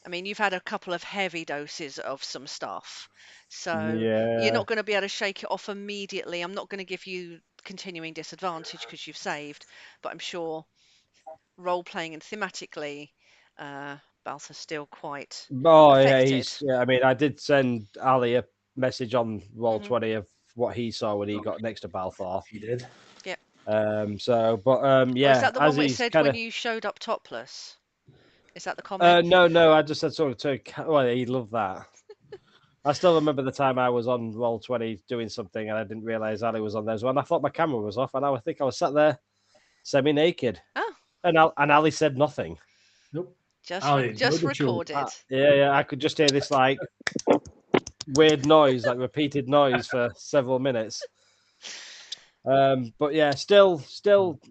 I mean, you've had a couple of heavy doses of some stuff, so Yeah. you're not going to be able to shake it off immediately. I'm not going to give you continuing disadvantage because you've saved, but I'm sure role-playing and thematically, Baltha's still quite affected. Yeah, I mean, I did send Ali a message on Roll20 of what he saw when he got next to Balthar. He did. Yep. Yeah. Is that the one where it said when you showed up topless? Is that the comment? No, I just said something to well, he loved that. I still remember the time I was on Roll20 doing something and I didn't realise Ali was on there as well. And I thought my camera was off, and I think I was sat there semi-naked. Oh. And Ali said nothing. Nope. Just recorded. Yeah, I could just hear this like weird noise, like repeated noise for several minutes. But yeah, still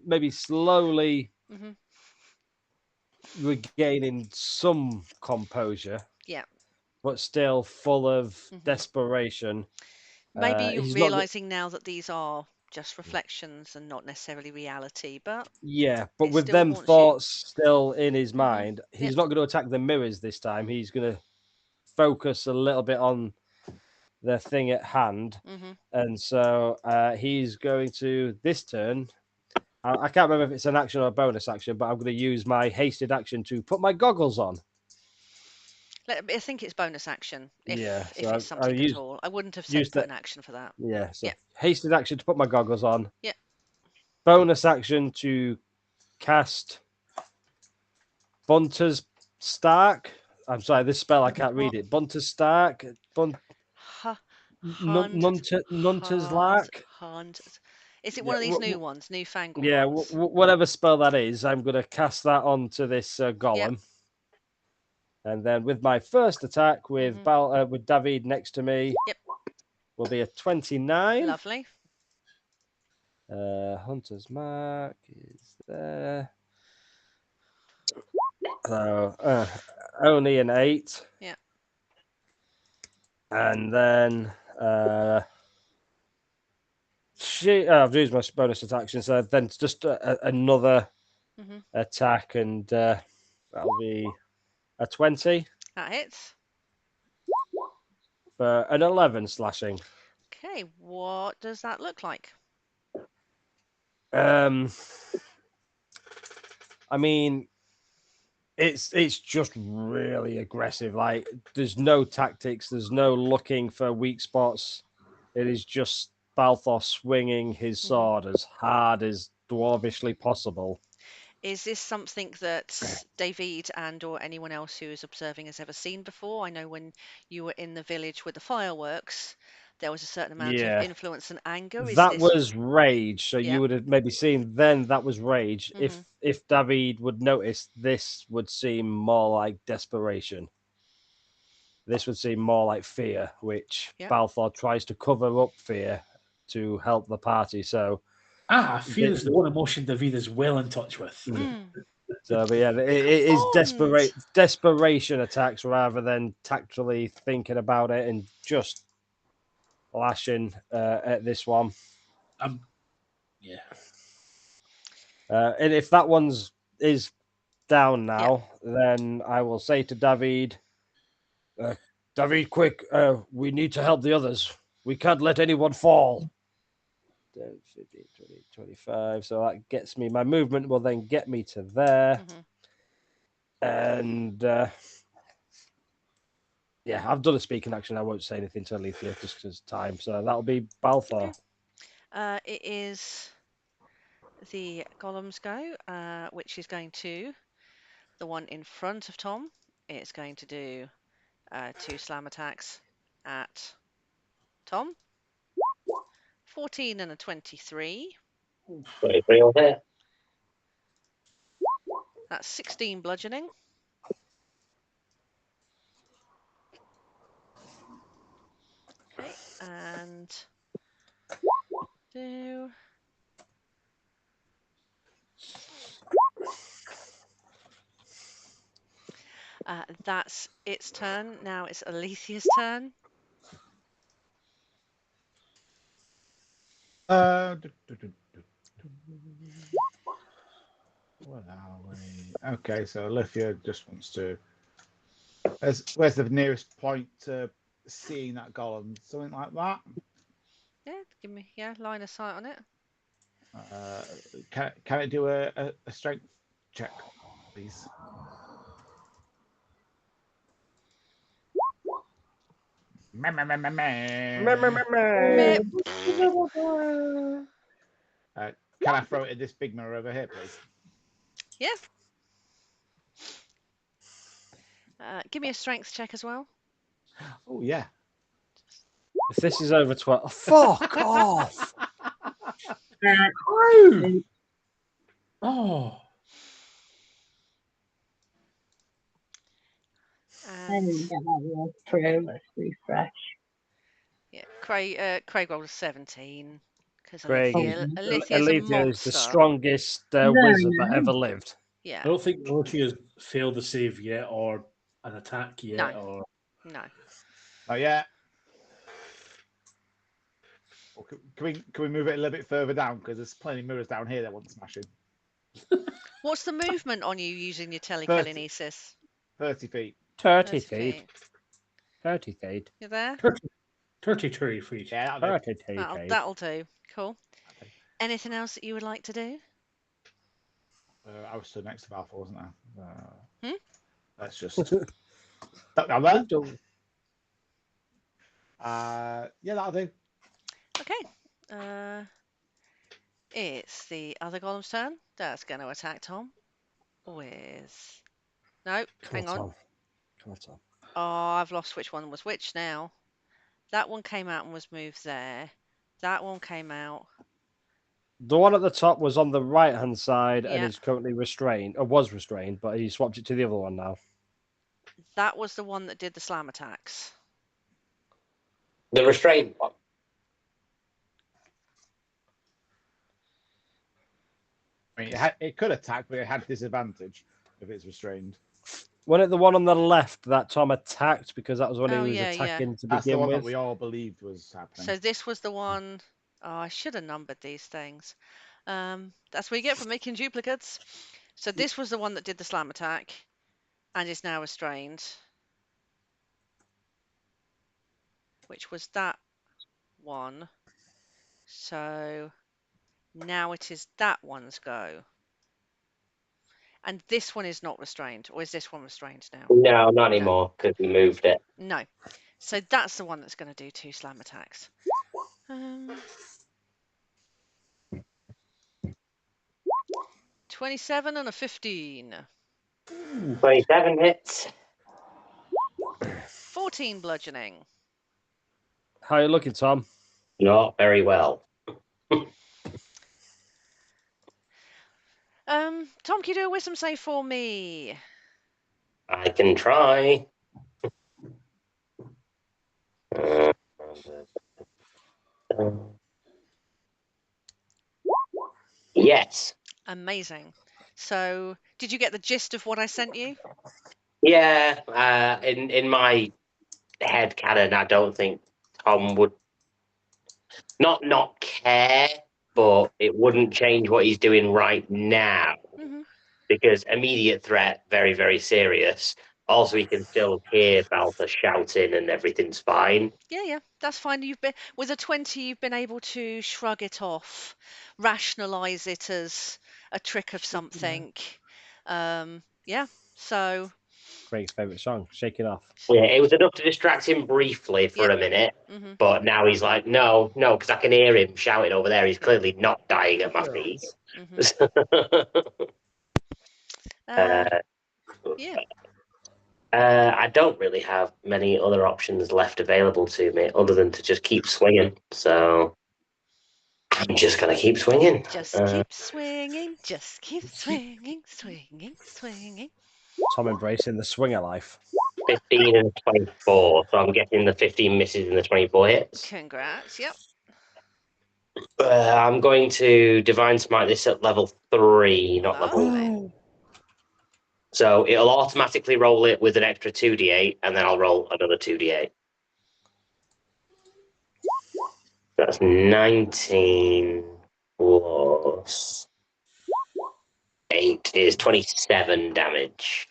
maybe slowly regaining some composure. Yeah. But still full of desperation. Maybe you're realizing now that these are just reflections and not necessarily reality, but but with them thoughts still in his mind, he's not going to attack the mirrors this time. He's going to focus a little bit on the thing at hand, and so he's going to this turn. I can't remember if it's an action or a bonus action, but I'm going to use my hasted action to put my goggles on. I think it's bonus action. If so it's something at all. I wouldn't have said put an action for that. Yeah, so hasted action to put my goggles on. Yeah. Bonus action to cast Bunter's Stark. I'm sorry, this spell I can't read it. Bunter's Stark. Nunter's Lark. Is it one of these new ones, newfangled ones? Yeah, whatever spell that is, I'm going to cast that onto this golem. Yep. And then with my first attack with David next to me. Yep. will be a 29. Lovely. Hunter's mark is there. So only an 8. Yeah. And then I've used my bonus action, so then just another attack, and that'll be a 20. That hits. For an 11 slashing. Okay, what does that look like? I mean, it's just really aggressive. Like, there's no tactics, there's no looking for weak spots. It is just Balthor swinging his sword as hard as dwarvishly possible. Is this something that David and or anyone else who is observing has ever seen before? I know when you were in the village with the fireworks, there was a certain amount of influence and anger. That was rage. So you would have maybe seen then that was rage. If David would notice, this would seem more like desperation. This would seem more like fear, which Balthor tries to cover up fear to help the party. So fear is the one emotion David is well in touch with. So, but yeah, it is desperation attacks rather than tactfully thinking about it and just lashing at this one. Yeah. And if that one's is down now, then I will say to David, David, quick, we need to help the others. We can't let anyone fall. 10, 15, 20, 25. So that gets me. My movement will then get me to there. And yeah, I've done a speaking action. I won't say anything to Alethea just because time. So that'll be Balthor. Okay. It is the golem's go, which is going to the one in front of Tom. It's going to do 2 slam attacks at Tom. 14 and a 23. 23 on there. That's 16 bludgeoning. Okay, and do that's its turn. Now it's Alethea's turn. What are we? Okay, so Alethea just wants to. Where's the nearest point to seeing that golem? Something like that. Yeah, give me line of sight on it. Can it do a strength check, please? Can I throw it at this big mirror over here, please? Yeah. Give me a strength check as well. Oh yeah. If this is over 12, fuck off. Oh. I didn't get that word through. Let's refresh. Yeah, Craig rolled a 17 because Alethea is the strongest wizard that ever lived. Yeah. I don't think Alethea's failed the save yet, or an attack yet, No. or no. Oh yeah. Well, can we move it a little bit further down because there's plenty of mirrors down here that want smashing. What's the movement on you using your telekinesis? 30 feet. 30 feet. 30 feet. You there? 33 feet. Yeah, that'll do. Cool. Okay. Anything else that you would like to do? I was stood next to Balthor, wasn't I? Hmm? Let's just down there. Yeah, that'll do. Okay. It's the other golem's turn. That's going to attack Tom with. No, hang on. Come on, Tom. Oh, I've lost which one was which now. That one came out and was moved there. That one came out. The one at the top was on the right-hand side and is currently restrained, or was restrained, but he swapped it to the other one now. That was the one that did the slam attacks. The restrained one? I mean, it could attack, but it had disadvantage if it's restrained. Wasn't it the one on the left that Tom attacked because that was when he was yeah, attacking to That's the begin one with? that we all believed was happening. So this was the one. Oh, I should have numbered these things. That's what you get for making duplicates. So this was the one that did the slam attack, and is now restrained. Which was that one. So now it is that one's go. And this one is not restrained, or is this one restrained now? No, not anymore, because we moved it. No. So that's the one that's going to do 2 slam attacks. 27 and a 15. 27 hits. 14 bludgeoning. How are you looking, Tom? Not very well. Tom, can you do a wisdom save for me? I can try. Yes. Amazing. So, did you get the gist of what I sent you? Yeah. In my head canon, I don't think Tom would not care, but it wouldn't change what he's doing right now. Because immediate threat, very, very serious. Also, he can still hear Balthur shouting and everything's fine. Yeah, that's fine. You've been with a 20, you've been able to shrug it off, rationalize it as a trick of something. Yeah, so Craig's favourite song, Shake It Off. Yeah, it was enough to distract him briefly for a minute, but now he's like, no, because I can hear him shouting over there. He's clearly not dying at my feet. Yeah. I don't really have many other options left available to me other than to just keep swinging. So I'm just going to keep swinging. Just keep swinging. Just keep swinging, swinging, swinging. Tom embracing the swinger life. 15 and 24. So I'm getting the 15 misses and the 24 hits. Congrats. Yep. I'm going to Divine Smite this at level 3, not level. So it'll automatically roll it with an extra 2d8, and then I'll roll another 2d8. That's 19 plus 8 is 27 damage.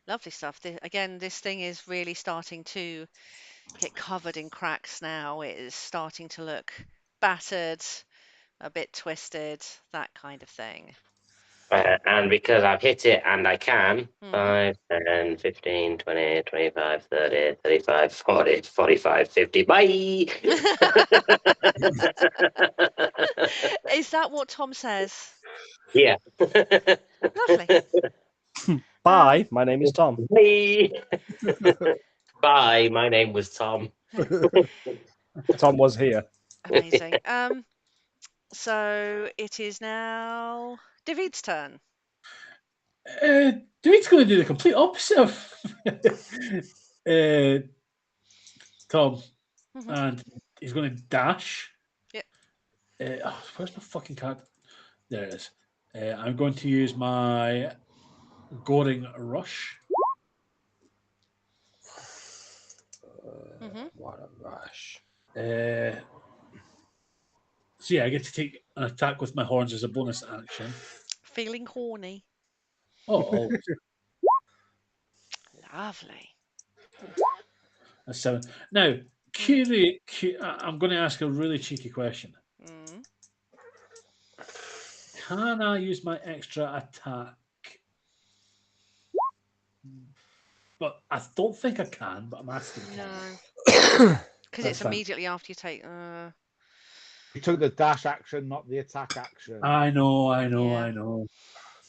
Lovely stuff. Again, this thing is really starting to get covered in cracks now. It is starting to look battered, a bit twisted, that kind of thing. And because I've hit it and I can, 5, 10, 15, 20, 25, 30, 35, 40, 45, 50, bye! Is that what Tom says? Yeah. Lovely. Bye, my name is Tom. Bye. Bye, my name was Tom. Tom was here. Amazing. So it is now David's turn. David's going to do the complete opposite of Tom, and he's going to dash. Yep. Where's my fucking card? There it is. I'm going to use my Goring Rush. What a rush. So yeah, I get to take an attack with my horns as a bonus action. Feeling horny. Oh, always. Lovely. That's 7. Now, I'm going to ask a really cheeky question. Can I use my extra attack? But I don't think I can, but I'm asking. No. Because it's immediately after you take... You took the dash action, not the attack action. I know.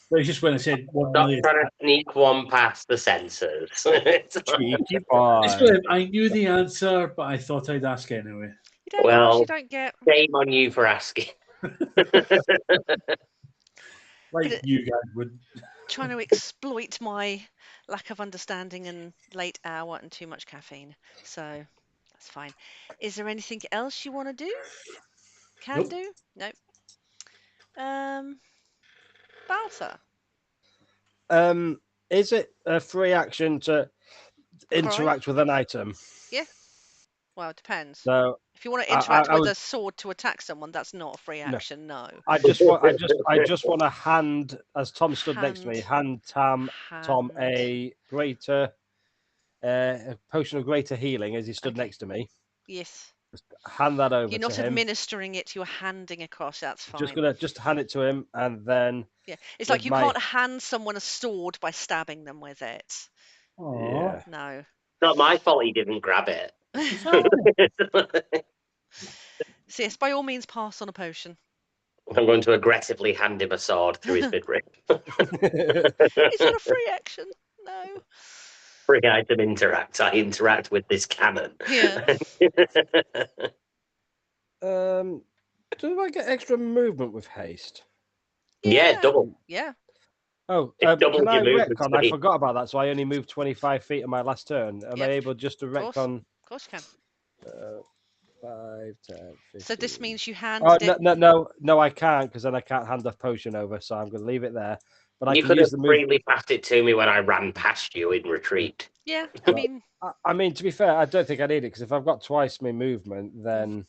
But it's just when I said one million. Stop trying to sneak one past the sensors. I knew the answer, but I thought I'd ask anyway. You don't get... Shame on you for asking. Like you guys would. Trying to exploit my lack of understanding and late hour and too much caffeine. So that's fine. Is there anything else you want to do? Can do? Nope. Balthor? Is it a free action to interact with an item? Yeah. Well, it depends. So if you want to interact with a sword to attack someone, that's not a free action. No. I just want to hand, as Tom stood next to me, hand Tom a greater a potion of greater healing as he stood next to me. Yes. Just hand that over to him. You're not administering it, you're handing across. That's fine. Just hand it to him, and then it's like you can't hand someone a sword by stabbing them with it. Yeah. No. Not my fault he didn't grab it. So yes, by all means, pass on a potion. I'm going to aggressively hand him a sword through his midriff. Is that a free action? No. Free item interact. I interact with this cannon. Yeah. Do I get extra movement with haste? Yeah, double. Yeah. Oh, can I retcon? I forgot about that, so I only moved 25 feet in my last turn. Am I able just to retcon? Of course you can. 5, 10, 15. So this means you hand no, I can't, because then I can't hand the potion over, so I'm going to leave it there. But you could have freely passed it to me when I ran past you in retreat. Yeah, I mean, to be fair, I don't think I need it, because if I've got twice my movement, then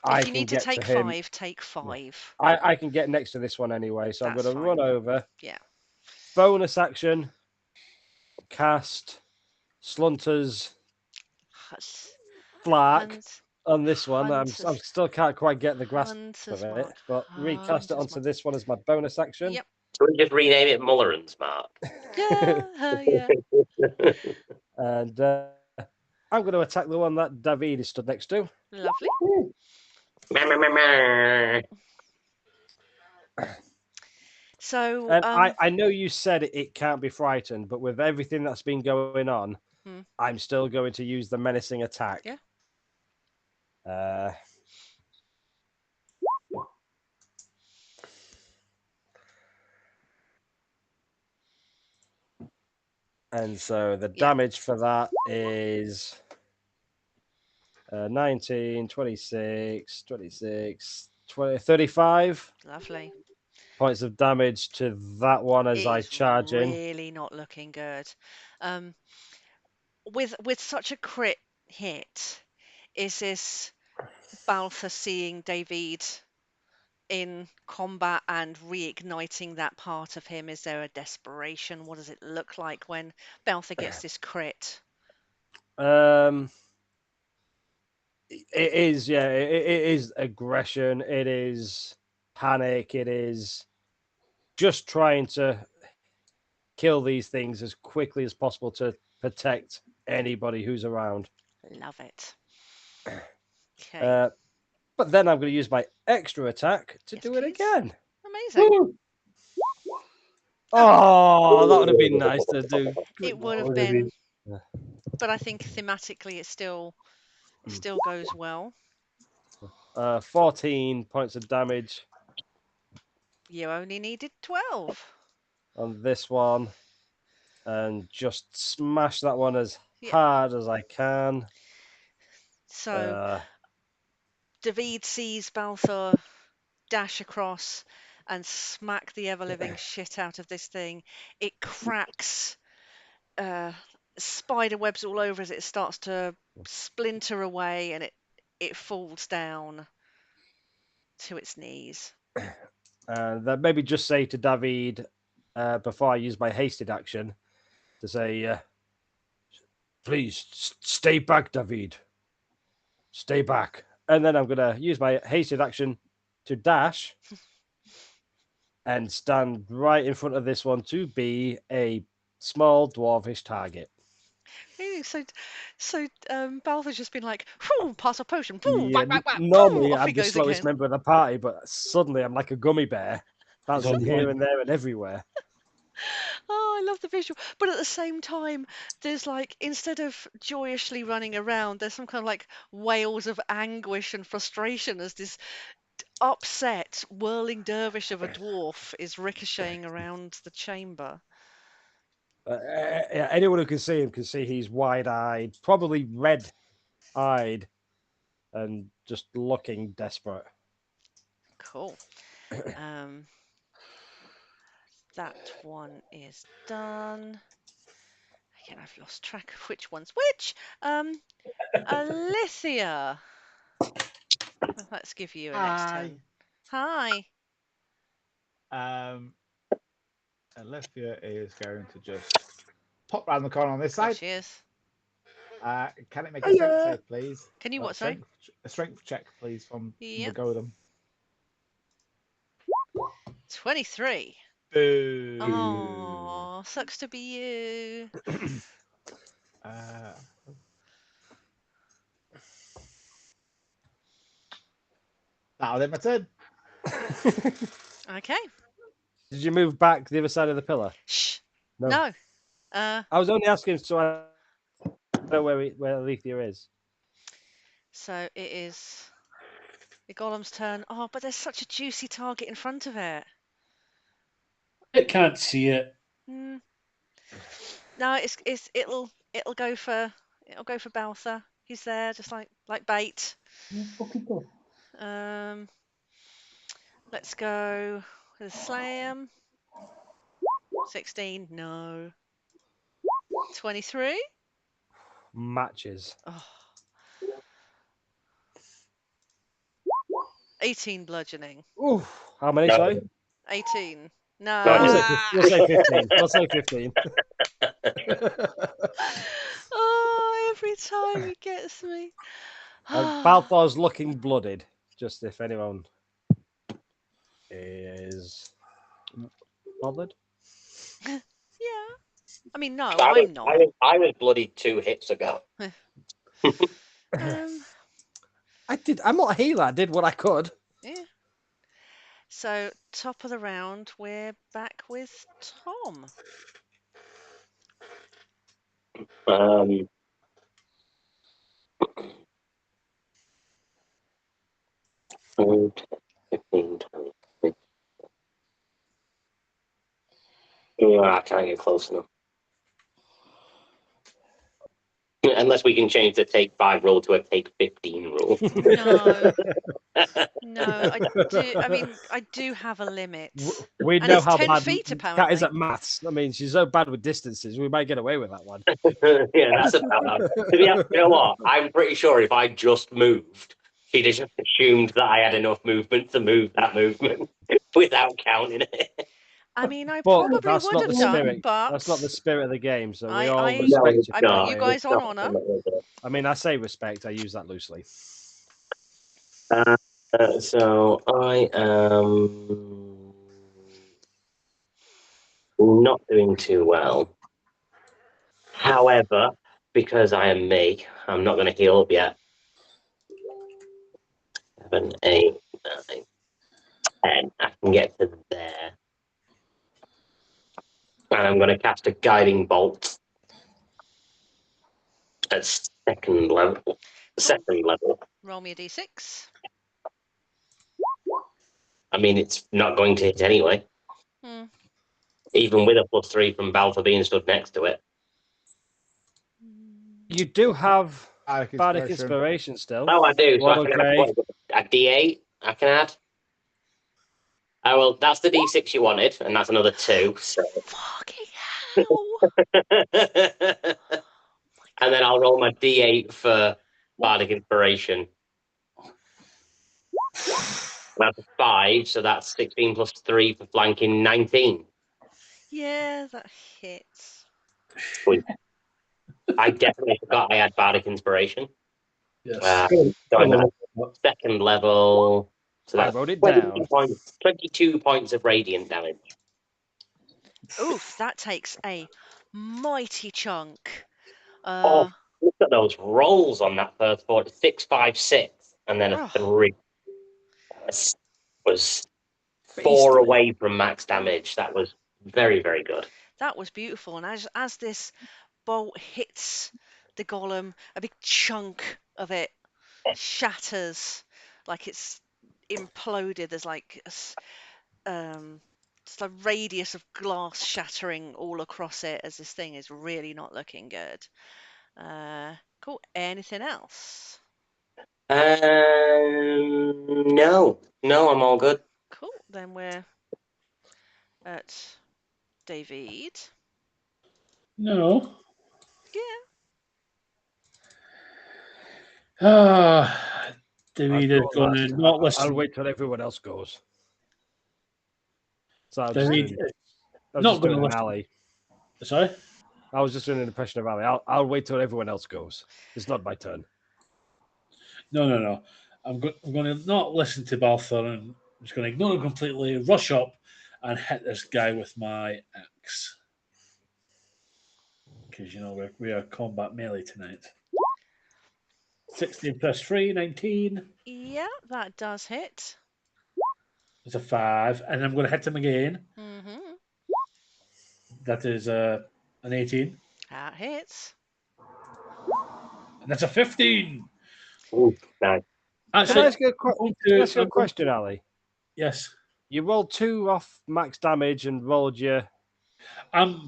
if you need to take 5, take 5. I can get next to this one anyway, so I'm going to run over. Yeah. Bonus action, cast Slunter's Flark on this one. I still can't quite get the grasp of it, but recast it onto this one as my bonus action. Yep. Should we just rename it Mulleran's Mark? Yeah. And I'm going to attack the one that David is stood next to. Lovely. So I know you said it can't be frightened, but with everything that's been going on, I'm still going to use the menacing attack. Yeah. And so the damage for that is 19, 26, 26, 20, 35. Lovely. Points of damage to that one as I charge in. Really not looking good. With such a crit hit, is this Balthor seeing David in combat and reigniting that part of him? Is there a desperation? What does it look like when Balthor gets this crit? It is, it is aggression. It is panic. It is just trying to kill these things as quickly as possible to protect anybody who's around. Love it. Okay. But then I'm going to use my extra attack to do it again. Amazing. Woo! Oh, that would have been nice to do. It would have been. But I think thematically it still goes well. 14 points of damage. You only needed 12. On this one. And just smash that one as hard as I can. So David sees Balthor dash across and smack the ever-living shit out of this thing. It cracks, spider webs all over as it starts to splinter away, and it falls down to its knees. And then maybe just say to David, before I use my hasted action, to say, please stay back, David. Stay back. And then I'm going to use my hasted action to dash and stand right in front of this one to be a small dwarvish target. So Balthor's just been like, pass a potion. Normally I'm the slowest member of the party, but suddenly I'm like a gummy bear, bouncing here and there and everywhere. Oh, I love the visual. But at the same time, there's like, instead of joyously running around, there's some kind of like wails of anguish and frustration as this upset, whirling dervish of a dwarf is ricocheting around the chamber. Anyone who can see him can see he's wide-eyed, probably red-eyed, and just looking desperate. Cool. That one is done. Again, I've lost track of which one's which. Alithia. Let's give you a next turn. Hi. Alithia is going to just pop round the corner on this There side. she is. Can it make a strength save, please? Can you what, sorry? A strength check, please, from the Yep. golem. 23. Boo. Oh, sucks to be you. That'll end my turn. Okay. Did you move back the other side of the pillar? Shh. No. No. I was only asking so I know where Alethea is. So it is the golem's turn. Oh, but there's such a juicy target in front of it. It can't see it. No, it'll go for Baltha. He's there just like bait. Let's go with Slam. 16, no. 23. Matches. Oh. 18 bludgeoning. Ooh, how many? No. Sorry. 18. No. We'll say 15. We'll say 15. Oh, every time he gets me. Balthor's looking blooded. Just if anyone is bothered. Yeah. I mean, no, I'm not. I was bloodied 2 hits ago. I'm not a healer. I did what I could. Yeah. So, top of the round, we're back with Tom. 15, 20. I can't get close enough. Unless we can change the take 5 rule to a take 15 rule. No, I do have a limit. We know how 10 bad feet, apparently. Cat is at maths. I mean, she's so bad with distances. We might get away with that one. Yeah, that's about that. You know what? I'm pretty sure if I just moved, she'd have just assumed that I had enough movement to move that movement without counting it. I mean, I probably would have done, but that's not the spirit of the game. So we I all respect I put you guys on honor. I mean, I say respect. I use that loosely. So I am not doing too well. However, because I am me, I'm not going to heal up yet. 7, 8, 9, 10. I can get to there. And I'm going to cast a guiding bolt at second level. Roll me a d6. I mean, it's not going to hit anyway. Even with a +3 from Balfour being stood next to it. You do have Bardic Inspiration still. Oh, I do. So I can add a D8 I can add. Oh, well, that's the D6 you wanted, and that's another 2. So. Fucking hell. And then I'll roll my D8 for Bardic Inspiration. That's a 5, so that's 16 plus 3 for flanking, 19. Yeah, that hits. I definitely forgot I had Bardic Inspiration. Yes. So I'm at second level. So that's I wrote it down. 22 points of radiant damage. Oof, that takes a mighty chunk. Look at those rolls on that first board. 6, 5, 6, and then a 3. That was 4 away from max damage. That was very, very good. That was beautiful. And as this bolt hits the golem, a big chunk of it shatters, like it's imploded. There's like just a radius of glass shattering all across it as this thing is really not looking good. Cool. Anything else? No, I'm all good. Cool. Then we're at David. No. Yeah. David is going to not listen. I'll wait till everyone else goes. So I was David just doing an alley. Sorry? I was just doing an impression of alley. I'll wait till everyone else goes. It's not my turn. No. I'm going to not listen to Balthor, and I'm just going to ignore him completely, rush up, and hit this guy with my axe. Because, we are combat melee tonight. 16 plus 3, 19. Yeah, that does hit. It's a 5. And I'm going to hit him again. Mm-hmm. That is an 18. That hits. And that's a 15. Ooh, nice. Can I ask you a question, Ali? Yes. You rolled 2 off max damage and rolled your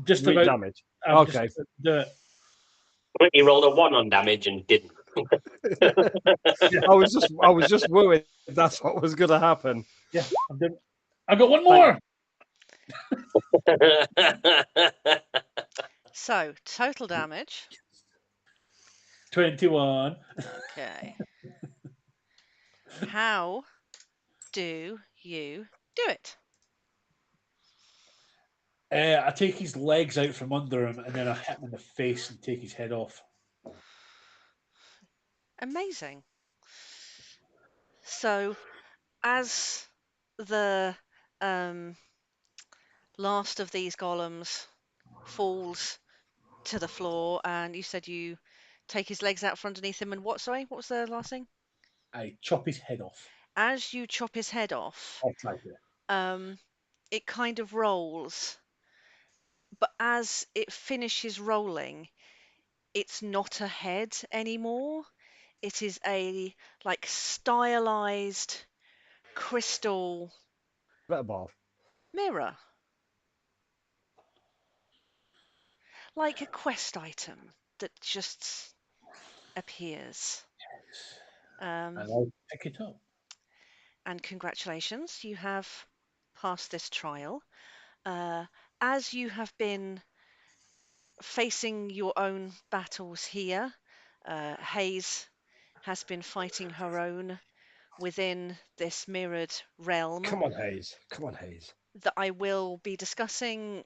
just about damage. Okay. You rolled a 1 on damage and didn't. I was just worried that's what was going to happen. Yeah, I got one more. So total damage. 21. Okay. How do you do it? I take his legs out from under him, and then I hit him in the face and take his head off. Amazing. So, as the last of these golems falls to the floor, and you said you take his legs out from underneath him, and what? Sorry, what was the last thing? I chop his head off. As you chop his head off, it kind of rolls, but as it finishes rolling, it's not a head anymore. It is a stylized crystal ball mirror, like a quest item that just appears. And I'll pick it up. And congratulations, you have passed this trial. As you have been facing your own battles here, Haze has been fighting her own within this mirrored realm. Come on, Haze. That I will be discussing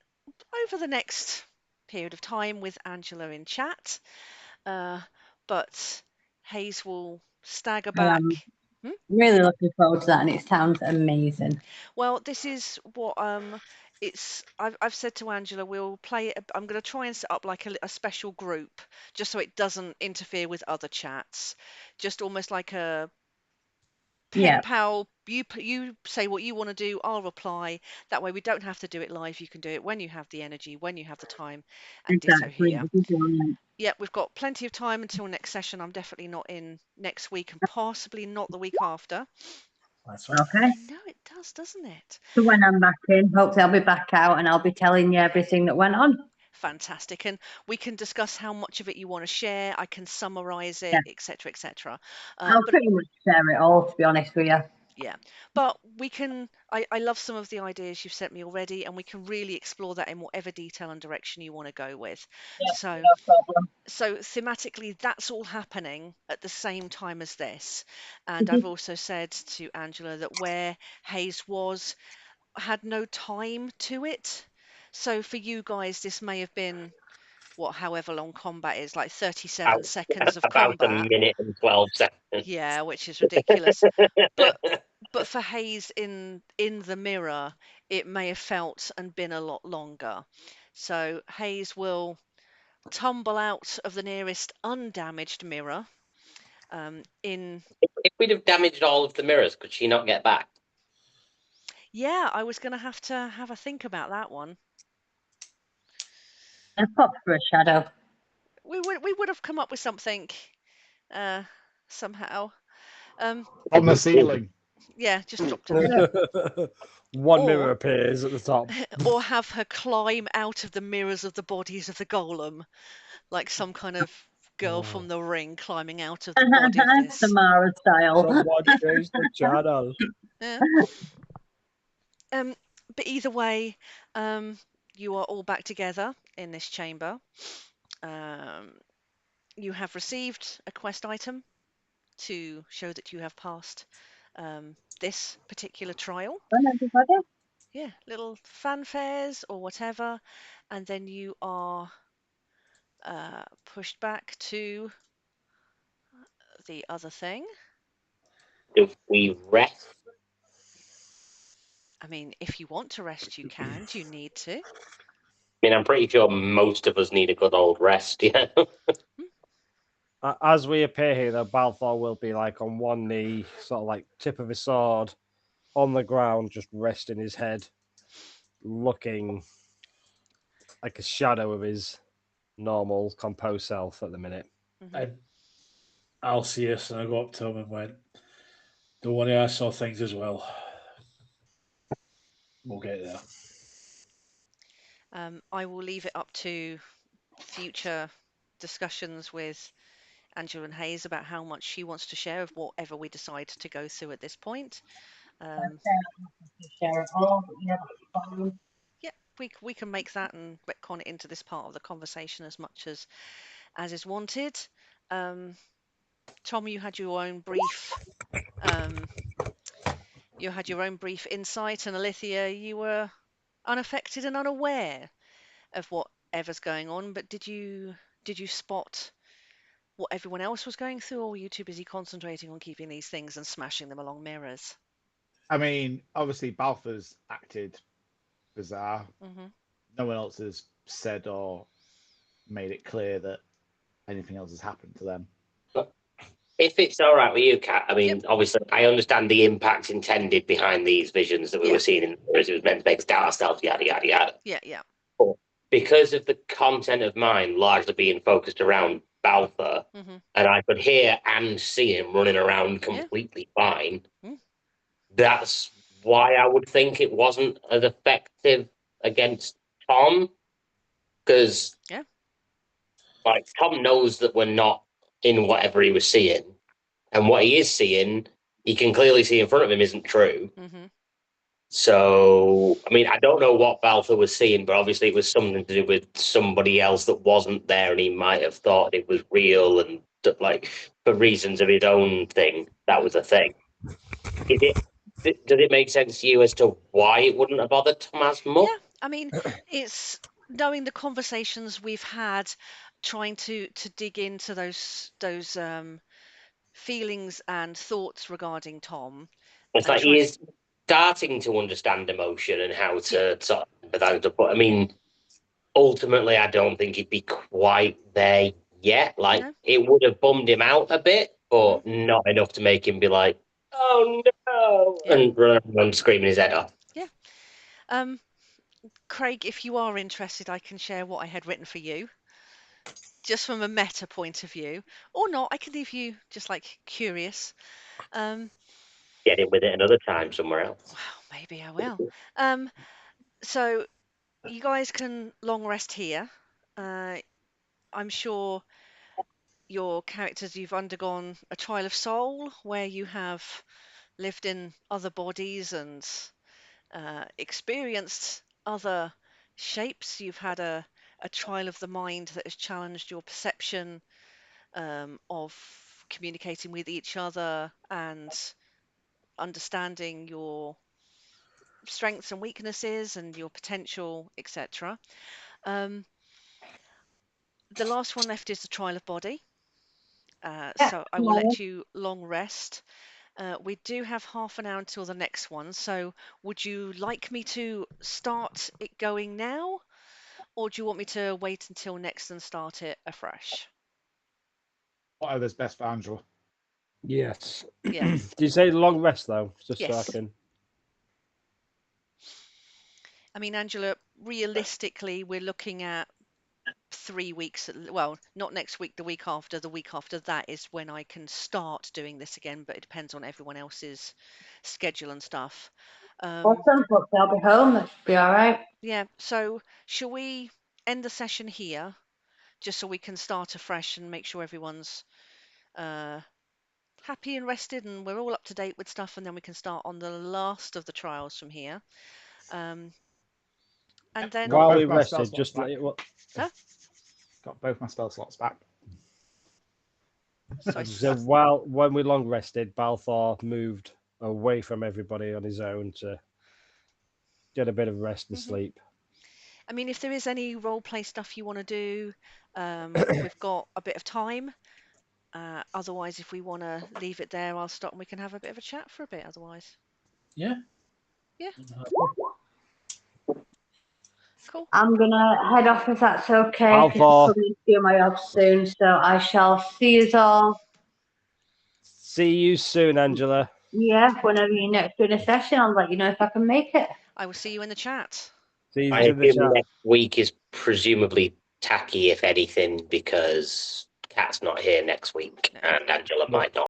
over the next period of time with Angela in chat. But Haze will stagger back. Really looking forward to that, and it sounds amazing. Well, this is what I've said to Angela, we'll play it. I'm going to try and set up like a special group just so it doesn't interfere with other chats. Just almost like a pen pal. You say what you want to do, I'll reply. That way we don't have to do it live. You can do it when you have the energy, when you have the time, and exactly. Ditto here. Yeah, we've got plenty of time until next session. I'm definitely not in next week, and possibly not the week after. That's right. Okay. I know it does, doesn't it? So when I'm back in, hopefully I'll be back out and I'll be telling you everything that went on. Fantastic. And we can discuss how much of it you want to share. I can summarize it, etc., etc. I'll pretty much share it all, to be honest with you. Yeah, but we can. I love some of the ideas you've sent me already, and we can really explore that in whatever detail and direction you want to go with. Yeah, no problem. So thematically, that's all happening at the same time as this. And I've also said to Angela that where Haze had no time to it. So for you guys, this may have been however long combat is, like 37 seconds of combat. About a minute and 12 seconds. Yeah, which is ridiculous. But for Haze in the mirror, it may have felt and been a lot longer. So Haze will tumble out of the nearest undamaged mirror. If we'd have damaged all of the mirrors, could she not get back? Yeah, I was going to have a think about that one. I popped for a shadow. We would have come up with something somehow. On the ceiling. Yeah, just dropped it. One mirror appears at the top. Or have her climb out of the mirrors of the bodies of the golem, like some kind of girl from The Ring climbing out of the body of this. Samara style. Someone changed the channel. Yeah. But either way, you are all back together in this chamber. You have received a quest item to show that you have passed this particular trial. Yeah, little fanfares or whatever, and then you are pushed back to the other thing. Do we rest? I mean, if you want to rest, you can. Do you need to? I mean, I'm pretty sure most of us need a good old rest, yeah. As we appear here, though, Balthor will be like on one knee, sort of like tip of his sword, on the ground, just resting his head, looking like a shadow of his normal, composed self at the minute. And Alcius, and I go up to him and went, "Don't worry, I saw things as well. We'll get there." I will leave it up to future discussions with Angela and Haze about how much she wants to share of whatever we decide to go through at this point. Share it all, but yeah, that's fine. Yeah, we can make that and retcon it into this part of the conversation as much as is wanted. Tom, you had your own brief insight, and Alithia, you were unaffected and unaware of whatever's going on. But did you spot what everyone else was going through, or were you too busy concentrating on keeping these things and smashing them along mirrors? I mean, obviously, Balfour's acted bizarre. No one else has said or made it clear that anything else has happened to them. If it's all right with you, Kat, I mean, obviously, I understand the impact intended behind these visions that we were seeing in the mirrors. It was meant to make us doubt ourselves, yada, yada, yada. Yeah. But because of the content of mine largely being focused around Balfour, and I could hear and see him running around completely fine, that's why I would think it wasn't as effective against Tom. Because like Tom knows that we're not in whatever he was seeing, and what he is seeing, he can clearly see in front of him isn't true. So, I mean, I don't know what Balfour was seeing, but obviously it was something to do with somebody else that wasn't there, and he might have thought it was real, and like for reasons of his own thing, that was a thing. Does it make sense to you as to why it wouldn't have bothered Tom as much? Yeah, I mean, it's knowing the conversations we've had, trying to dig into those feelings and thoughts regarding Tom. It's like he is starting to understand emotion and how to sort of empathize. But I mean, ultimately, I don't think he'd be quite there yet. Like, it would have bummed him out a bit, but not enough to make him be like, "Oh no," and run around screaming his head off. Yeah. Craig, if you are interested, I can share what I had written for you, just from a meta point of view, or not. I can leave you just like curious. Get in with it another time somewhere else. Well, maybe I will. So you guys can long rest here. I'm sure your characters, you've undergone a trial of soul where you have lived in other bodies and experienced other shapes. You've had a trial of the mind that has challenged your perception of communicating with each other and understanding your strengths and weaknesses and your potential, etc. The last one left is the trial of body. So I will let you long rest. We do have half an hour until the next one. So would you like me to start it going now? Or do you want me to wait until next and start it afresh? Whatever's best for Angela. Yes. Yeah. Do you say long rest, though? Just yes. so I can... I mean, Angela, realistically, we're looking at 3 weeks. Well, not next week, the week after. The week after that is when I can start doing this again, but it depends on everyone else's schedule and stuff. Awesome, but I'll be home. That should be all right. Yeah, so shall we end the session here, just so we can start afresh and make sure everyone's happy and rested and we're all up to date with stuff, and then we can start on the last of the trials from here. And then while we both my spell rested, slots just back. Got both my spell slots back. so when we long rested, Balthor moved away from everybody on his own to get a bit of rest and sleep. I mean, if there is any role play stuff you want to do, we've got a bit of time. Otherwise, if we want to leave it there, I'll stop and we can have a bit of a chat for a bit. Otherwise, Yeah. Yeah. Cool. I'm gonna head off if that's okay. How Because far? I'm coming to do my job soon, so I shall see you all. See you soon, Angela. Yeah, whenever you're next doing a session, I'll let you know if I can make it. I will see you in the chat. See you I in the assume chat. next week is presumably tacky, if anything, because Kat's not here next week, No. and Angela No. might not